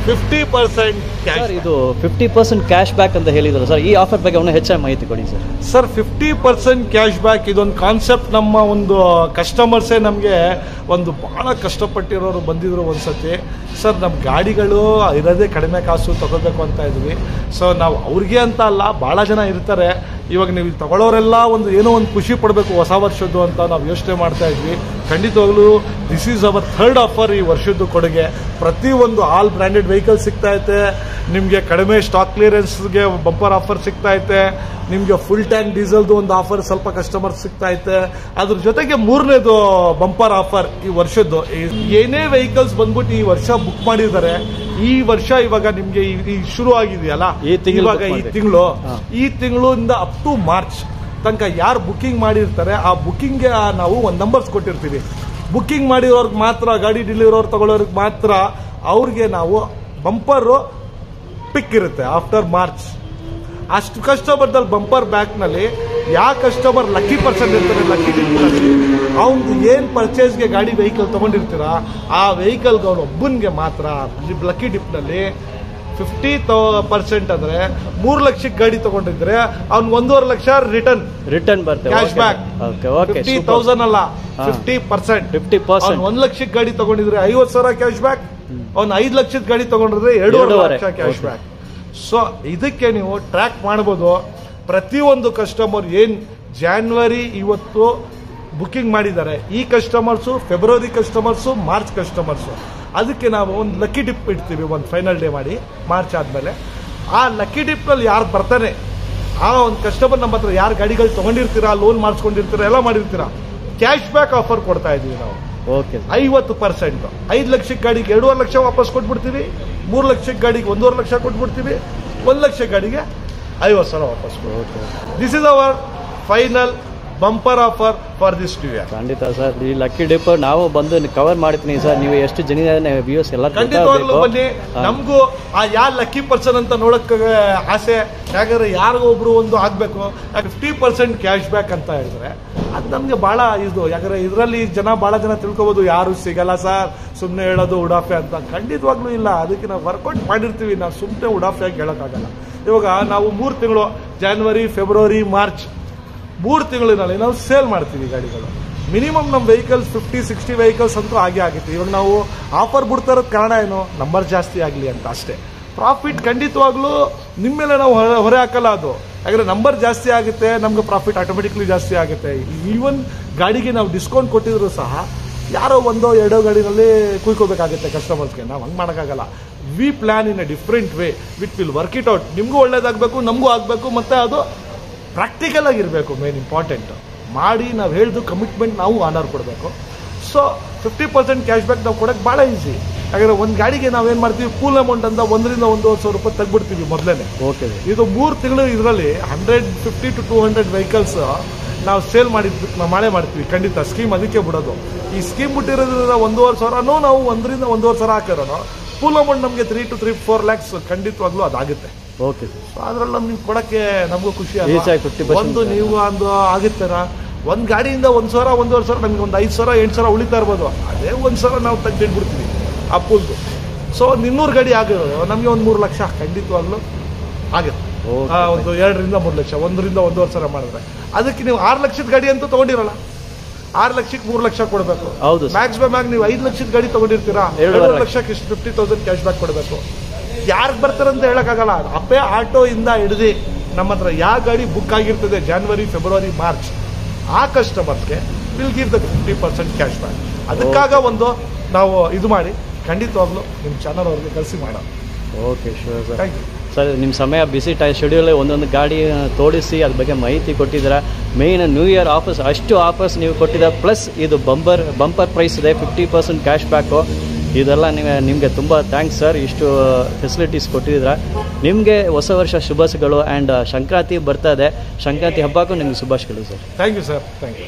50% ಕ್ಯಾಶ್. ಇದು 50% ಕ್ಯಾಶ್ ಬ್ಯಾಕ್ ಅಂತ ಹೇಳಿದ್ರು ಸರ್. ಈ ಆಫರ್ ಬಗ್ಗೆ ಇನ್ನೂ ಹೆಚ್ಚಾಗಿ ಮಾಹಿತಿ ಕೊಡಿ ಸರ್. ಸರ್, 50% ಕ್ಯಾಶ್ ಬ್ಯಾಕ್ ಇದೊಂದು ಕಾನ್ಸೆಪ್ಟ್ ನಮ್ಮ ಒಂದು ಕಸ್ಟಮರ್ಸೇ ನಮಗೆ ಒಂದು ಭಾಳ ಕಷ್ಟಪಟ್ಟಿರೋರು ಬಂದಿದ್ರು ಒಂದ್ಸತಿ. ಸರ್, ನಮ್ಮ ಗಾಡಿಗಳು ಇರೋದೇ ಕಡಿಮೆ ಕಾಸು ತಗೋಬೇಕು ಅಂತ ಇದ್ವಿ. ಸೊ ನಾವು ಅವ್ರಿಗೆ ಅಂತ ಅಲ್ಲ, ಭಾಳ ಜನ ಇರ್ತಾರೆ. ಇವಾಗ ನೀವು ತಗೊಳ್ಳೋರೆಲ್ಲ ಒಂದು ಏನೋ ಒಂದು ಖುಷಿ ಪಡಬೇಕು ಹೊಸ ವರ್ಷದ್ದು ಅಂತ ನಾವು ಯೋಚನೆ ಮಾಡ್ತಾ ಇದ್ವಿ. ಖಂಡಿತವಾಗ್ಲೂ this is our 3rd offer ಈ ವರ್ಷದ್ದು ಕೊಡುಗೆ. ಪ್ರತಿಯೊಂದು ಆಲ್ ಬ್ರ್ಯಾಂಡೆಡ್ ವೆಹಿಕಲ್ ಸಿಗ್ತಾ ಐತೆ ನಿಮಗೆ. ಕಡಿಮೆ ಸ್ಟಾಕ್ ಕ್ಲಿಯರೆನ್ಸ್ಗೆ ಬಂಪರ್ ಆಫರ್ ಸಿಗ್ತಾ ಐತೆ ನಿಮಗೆ. ಫುಲ್ ಟ್ಯಾಂಕ್ ಡೀಸೆಲ್ದು ಒಂದು ಆಫರ್ ಸ್ವಲ್ಪ ಕಸ್ಟಮರ್ ಸಿಗ್ತಾ ಐತೆ. ಅದ್ರ ಜೊತೆಗೆ 3ನೇದು ಬಂಪರ್ ಆಫರ್ ಈ ವರ್ಷದ್ದು. ಏನೇ ವೆಹಿಕಲ್ಸ್ ಬಂದ್ಬಿಟ್ಟು ಈ ವರ್ಷ ಬುಕ್ ಮಾಡಿದ್ದಾರೆ, ಈ ವರ್ಷ ಇವಾಗ ನಿಮ್ಗೆ ಈ ಶುರು ಆಗಿದೆಯಲ್ಲ, ಇವಾಗ ಈ ತಿಂಗಳಿಂದ ಅಪ್ ಟು ಮಾರ್ಚ್ ತನಕ ಯಾರು ಬುಕಿಂಗ್ ಮಾಡಿರ್ತಾರೆ ಆ ಬುಕಿಂಗ್ಗೆ ನಾವು ಒಂದು ನಂಬರ್ಸ್ ಕೊಟ್ಟಿರ್ತೀವಿ. ಬುಕಿಂಗ್ ಮಾಡಿರೋರ್ಗೆ ಮಾತ್ರ, ಗಾಡಿ ಡೆಲಿವರಿ ತಗೊಳ್ಳೋರ್ಗೆ ಮಾತ್ರ ಅವ್ರಿಗೆ ನಾವು ಬಂಪರ್ ಪಿಕ್ ಇರುತ್ತೆ ಆಫ್ಟರ್ ಮಾರ್ಚ್. ಅಷ್ಟು ಕಸ್ಟಮರ್ದಲ್ಲಿ ಬಂಪರ್ ಬ್ಯಾಕ್ನಲ್ಲಿ ಯಾವ ಕಸ್ಟಮರ್ ಲಕ್ಕಿ ಪರ್ಸನ್ ಇರ್ತಾರೆ, ಲಕ್ಕಿ ಡಿಪ್ನಲ್ಲಿ ಅವ್ನು ಏನು ಪರ್ಚೇಸ್ಗೆ ಗಾಡಿ ವೆಹಿಕಲ್ ತೊಗೊಂಡಿರ್ತೀರ ಆ ವೆಹಿಕಲ್ಗೆ ಅವನು ಒಬ್ಬನಿಗೆ ಮಾತ್ರ ಲಕ್ಕಿ ಡಿಪ್ನಲ್ಲಿ 50% ಅಂದರೆ 3 ಲಕ್ಷಕ್ಕೆ ಗಾಡಿ ತಗೊಂಡಿದ್ರೆ ಅವ್ನು 1.5 ಲಕ್ಷ ರಿಟರ್ನ್ ಬರ್ತದೆ ಕ್ಯಾಶ್ ಬ್ಯಾಕ್. 50,000 ಅಲ್ಲ, 50%. 1 ಲಕ್ಷಕ್ಕೆ ಗಾಡಿ ತಗೊಂಡಿದ್ರೆ 50,000 ಕ್ಯಾಶ್ ಬ್ಯಾಕ್. ಅವ್ನು 5 ಲಕ್ಷದ ಗಾಡಿ ತಗೊಂಡಿದ್ರೆ 2.5 ಲಕ್ಷ ಕ್ಯಾಶ್ ಬ್ಯಾಕ್. ಸೊ ಇದಕ್ಕೆ ನೀವು ಟ್ರ್ಯಾಕ್ ಮಾಡ್ಬೋದು. ಪ್ರತಿಯೊಂದು ಕಸ್ಟಮರ್ ಏನು ಜಾನ್ವರಿ ಇವತ್ತು ಬುಕಿಂಗ್ ಮಾಡಿದ್ದಾರೆ, ಈ customers February customers, March customers, ಅದಕ್ಕೆ ನಾವು ಒಂದು ಲಕ್ಕಿ ಡಿಪ್ ಇಡ್ತೀವಿ. ಒಂದು ಫೈನಲ್ ಡೇ ಮಾಡಿ ಮಾರ್ಚ್ ಆದಮೇಲೆ ಆ ಲಕ್ಕಿ ಡಿಪ್ನಲ್ಲಿ ಯಾರು ಬರ್ತಾನೆ ಆ ಒಂದು ಕಸ್ಟಮರ್ ನಮ್ಮ ಹತ್ರ ಯಾರು ಗಾಡಿಗಳು ತೊಗೊಂಡಿರ್ತೀರಾ, ಲೋನ್ ಮಾಡಿಸ್ಕೊಂಡಿರ್ತೀರಾ, ಎಲ್ಲ ಮಾಡಿರ್ತೀರಾ, ಕ್ಯಾಶ್ ಬ್ಯಾಕ್ ಆಫರ್ ಕೊಡ್ತಾ ಇದ್ದೀವಿ ನಾವು. 50%. 5 ಲಕ್ಷಕ್ಕೆ ಗಾಡಿಗೆ 2.5 ಲಕ್ಷ ವಾಪಸ್ ಕೊಟ್ಬಿಡ್ತೀವಿ. 3 ಲಕ್ಷಕ್ಕೆ ಗಾಡಿಗೆ 1.5 ಲಕ್ಷ ಕೊಟ್ಬಿಡ್ತೀವಿ. 1 ಲಕ್ಷ ಗಾಡಿಗೆ 50,000 ವಾಪಸ್ ಕೊಡ್ತೀವಿ. This is our final bumper offer for this new year. ಖಂಡಿತ ಸರ್, ಈ ಲಕ್ಕಿ ಡಿಪ್ ನಾವು ಬಂದು ಕವರ್ ಮಾಡ್ತೀನಿ ಸರ್. ನೀವು ಎಷ್ಟು ಜನ ವ್ಯೂಸ್ ಎಲ್ಲ ಖಂಡಿತವಾಗ್ಲೂ ಬನ್ನಿ. ನಮಗೂ ಆ ಯಾರು ಲಕ್ಕಿ ಪರ್ಸನ್ ಅಂತ ನೋಡಕ್ಕೆ ಆಸೆ. ಯಾಕಂದ್ರೆ ಯಾರಿಗೋ ಒಬ್ರು ಒಂದು ಆಗ್ಬೇಕು. 50% ಕ್ಯಾಶ್ ಬ್ಯಾಕ್ ಅಂತ ಹೇಳಿದ್ರೆ ಅದು ನಮ್ಗೆ ಬಹಳ ಇದು. ಯಾಕಂದ್ರೆ ಇದರಲ್ಲಿ ಭಾಳ ಜನ ತಿಳ್ಕೊಬೋದು ಯಾರು ಸಿಗಲ್ಲ ಸರ್, ಸುಮ್ಮನೆ ಹೇಳೋದು ಉಡಾಫೆ ಅಂತ. ಖಂಡಿತವಾಗ್ಲೂ ಇಲ್ಲ. ಅದಕ್ಕೆ ನಾವು ವರ್ಕೌಟ್ ಮಾಡಿರ್ತೀವಿ. ನಾವು ಸುಮ್ಮನೆ ಉಡಾಫೆಯಾಗಿ ಹೇಳೋಕ್ಕಾಗಲ್ಲ. ಇವಾಗ ನಾವು 3 ತಿಂಗಳು ಜಾನ್ವರಿ, ಫೆಬ್ರವರಿ, ಮಾರ್ಚ್ 3 ತಿಂಗಳಿನಲ್ಲಿ ನಾವು ಸೇಲ್ ಮಾಡ್ತೀವಿ ಗಾಡಿಗಳು. ಮಿನಿಮಮ್ ನಮ್ಮ ವೆಹಿಕಲ್ಸ್ 50-60 ವೆಹಿಕಲ್ಸ್ ಅಂತೂ ಆಗೇ ಆಗುತ್ತೆ. ಇವಾಗ ನಾವು ಆಫರ್ ಬಿಡ್ತಾ ಇರೋದು ಕಾರಣ ಏನು, ನಂಬರ್ ಜಾಸ್ತಿ ಆಗಲಿ ಅಂತ ಅಷ್ಟೇ. ಪ್ರಾಫಿಟ್ ಖಂಡಿತವಾಗ್ಲೂ ನಿಮ್ಮ ಮೇಲೆ ನಾವು ಹೊರೆ ಹಾಕಲ್ಲ. ಅದು ಯಾಕಂದರೆ ನಂಬರ್ ಜಾಸ್ತಿ ಆಗುತ್ತೆ, ನಮ್ಗೆ ಪ್ರಾಫಿಟ್ ಆಟೋಮೆಟಿಕ್ಲಿ ಜಾಸ್ತಿ ಆಗುತ್ತೆ. ಈವನ್ ಗಾಡಿಗೆ ನಾವು ಡಿಸ್ಕೌಂಟ್ ಕೊಟ್ಟಿದ್ರು ಸಹ ಯಾರೋ 1-2 ಗಾಡಿನಲ್ಲಿ ಕುಯ್ಕೋಬೇಕಾಗುತ್ತೆ ಕಸ್ಟಮರ್ಸ್ಗೆ. ನಾವು ಹಂಗೆ ಮಾಡೋಕ್ಕಾಗಲ್ಲ. We plan in a different way we will work it out. ನಿಮಗೂ ಒಳ್ಳೇದಾಗಬೇಕು, ನಮಗೂ ಆಗಬೇಕು, ಮತ್ತು ಅದು ಪ್ರಾಕ್ಟಿಕಲ್ ಆಗಿರಬೇಕು. ಮೇನ್ ಇಂಪಾರ್ಟೆಂಟ್ ಮಾಡಿ ನಾವು ಹೇಳಿದ್ದು ಕಮಿಟ್ಮೆಂಟ್ ನಾವು ಆನರ್ ಕೊಡಬೇಕು. ಸೊ 50% ಕ್ಯಾಶ್ ಬ್ಯಾಕ್ ನಾವು ಕೊಡೋಕ್ಕೆ ಭಾಳ ಈಸಿ. ಯಾಕಂದರೆ ಒಂದು ಗಾಡಿಗೆ ನಾವೇನು ಮಾಡ್ತೀವಿ, ಪೂಲ್ ಅಮೌಂಟ್ ಅಂತ 1,000-1,500 ರೂಪಾಯಿ ತೆಗ್ಬಿಡ್ತೀವಿ ಮೊದಲೇ. ಇದು 3 ತಿಂಗಳು ಇದರಲ್ಲಿ 150 to 200 ವೆಹಿಕಲ್ಸ್ ನಾವು ಸೇಲ್ ಮಾಡೇ ಮಾಡ್ತೀವಿ. ಖಂಡಿತ ಸ್ಕೀಮ್ ಅದಕ್ಕೆ ಬಿಡೋದು. ಈ ಸ್ಕೀಮ್ ಬಿಟ್ಟಿರೋದ್ರಿಂದ 1,500 ನಾವು 1,000-1,500 ಹಾಕಿರೋನು ಪೂಲ್ ಅಮೌಂಟ್ ನಮಗೆ 3 to 4 lakhs ಖಂಡಿತವಾಗ್ಲೂ ಅದಾಗುತ್ತೆ. Okay sir. ಸೊ ಅದ್ರಲ್ಲಿ ನಿಮ್ಗೆ ಕೊಡೋಕ್ಕೆ ನಮಗೂ ಖುಷಿ ಈಸಿಯಾಗಿ 50% ಒಂದು ನೀವು ಒಂದು ಆಗಿರ್ತಾರ ಒಂದು ಗಾಡಿಯಿಂದ 1,000 1,500 ನಮಗೆ ಒಂದು 5,000 8,000 ಉಳಿತಾ ಇರ್ಬೋದು. ಅದೇ 1,000 ನಾವು ತೆಗೆದಿಟ್ಬಿಡ್ತೀವಿ ಅಪ್ಪುಲ್ದು. ಸೊ ಒಂದು 200 ಗಾಡಿ ಆಗಿರೋದು ನಮಗೆ ಒಂದು 3 ಲಕ್ಷ ಖಂಡಿತವಾಗ್ಲೂ ಆಗುತ್ತೆ. ಒಂದು 2 ರಿಂದ 3 ಲಕ್ಷ 1 ರಿಂದ 1.5 ಸಾವಿರ ಮಾಡಿದ್ರೆ ಅದಕ್ಕೆ ನೀವು 6 ಲಕ್ಷದ ಗಾಡಿ ಅಂತೂ ತೊಗೊಂಡಿರಲ್ಲ. 6 ಲಕ್ಷಕ್ಕೆ 3 ಲಕ್ಷ ಕೊಡಬೇಕು. ಹೌದು. ಮ್ಯಾಕ್ಸ್ ಬೈ ಮ್ಯಾಕ್ ನೀವು 5 ಲಕ್ಷದ ಗಾಡಿ ತೊಗೊಂಡಿರ್ತೀರಾ, 2 ಲಕ್ಷಕ್ಕೆ 50,000 ಕ್ಯಾಶ್ ಬ್ಯಾಕ್ ಕೊಡಬೇಕು. ಯಾರಿಗೆ ಬರ್ತಾರಂತ ಹೇಳೋಕ್ಕಾಗಲ್ಲ. ಅಪ್ಪೆ ಆಟೋ ಇಂದ ಹಿಡಿದು ನಮ್ಮ ಹತ್ರ ಯಾವ ಗಾಡಿ ಬುಕ್ ಆಗಿರ್ತದೆ January, February, March ಆ ಕಸ್ಟಮರ್ಸ್ಗೆ will give the 50% cash back. ಅದಕ್ಕಾಗ ಒಂದು ನಾವು ಇದು ಮಾಡಿ ಖಂಡಿತವಾಗ್ಲೂ ನಿಮ್ಮ ಚಾನಲ್ ಅವ್ರಿಗೆ ಕಳಿಸಿ ಮಾಡೋಣ. Okay sure sir. Thank you sir. ನಿಮ್ಮ ಸಮಯ ಬಿಸಿ ಶೆಡ್ಯೂಲೇ ಒಂದೊಂದು ಗಾಡಿ ತೋರಿಸಿ ಅದ್ರ ಬಗ್ಗೆ ಮಾಹಿತಿ ಕೊಟ್ಟಿದ್ದೀರಾ. ಮೇಯ್ನ್ ನ್ಯೂ ಇಯರ್ ಆಫರ್ಸ್ ಅಷ್ಟು ಆಫರ್ಸ್ ನೀವು ಕೊಟ್ಟಿದ್ದೀರಾ. ಪ್ಲಸ್ ಇದು ಬಂಪರ್ ಪ್ರೈಸ್ ಇದೆ, 50% ಕ್ಯಾಶ್ ಬ್ಯಾಕು. ಇದೆಲ್ಲ ನಿಮಗೆ ತುಂಬ ಥ್ಯಾಂಕ್ಸ್ ಸರ್, ಇಷ್ಟು ಫೆಸಿಲಿಟೀಸ್ ಕೊಟ್ಟಿದ್ದೀರಾ. ನಿಮಗೆ ಹೊಸ ವರ್ಷ ಶುಭಾಶಯಗಳು. ಆ್ಯಂಡ್ ಸಂಕ್ರಾಂತಿ ಬರ್ತಾ ಇದೆ, ಸಂಕ್ರಾಂತಿ ಹಬ್ಬಕ್ಕೂ ನಿಮಗೆ ಶುಭಾಶಯಗಳು sir. Thank you sir. Thank you.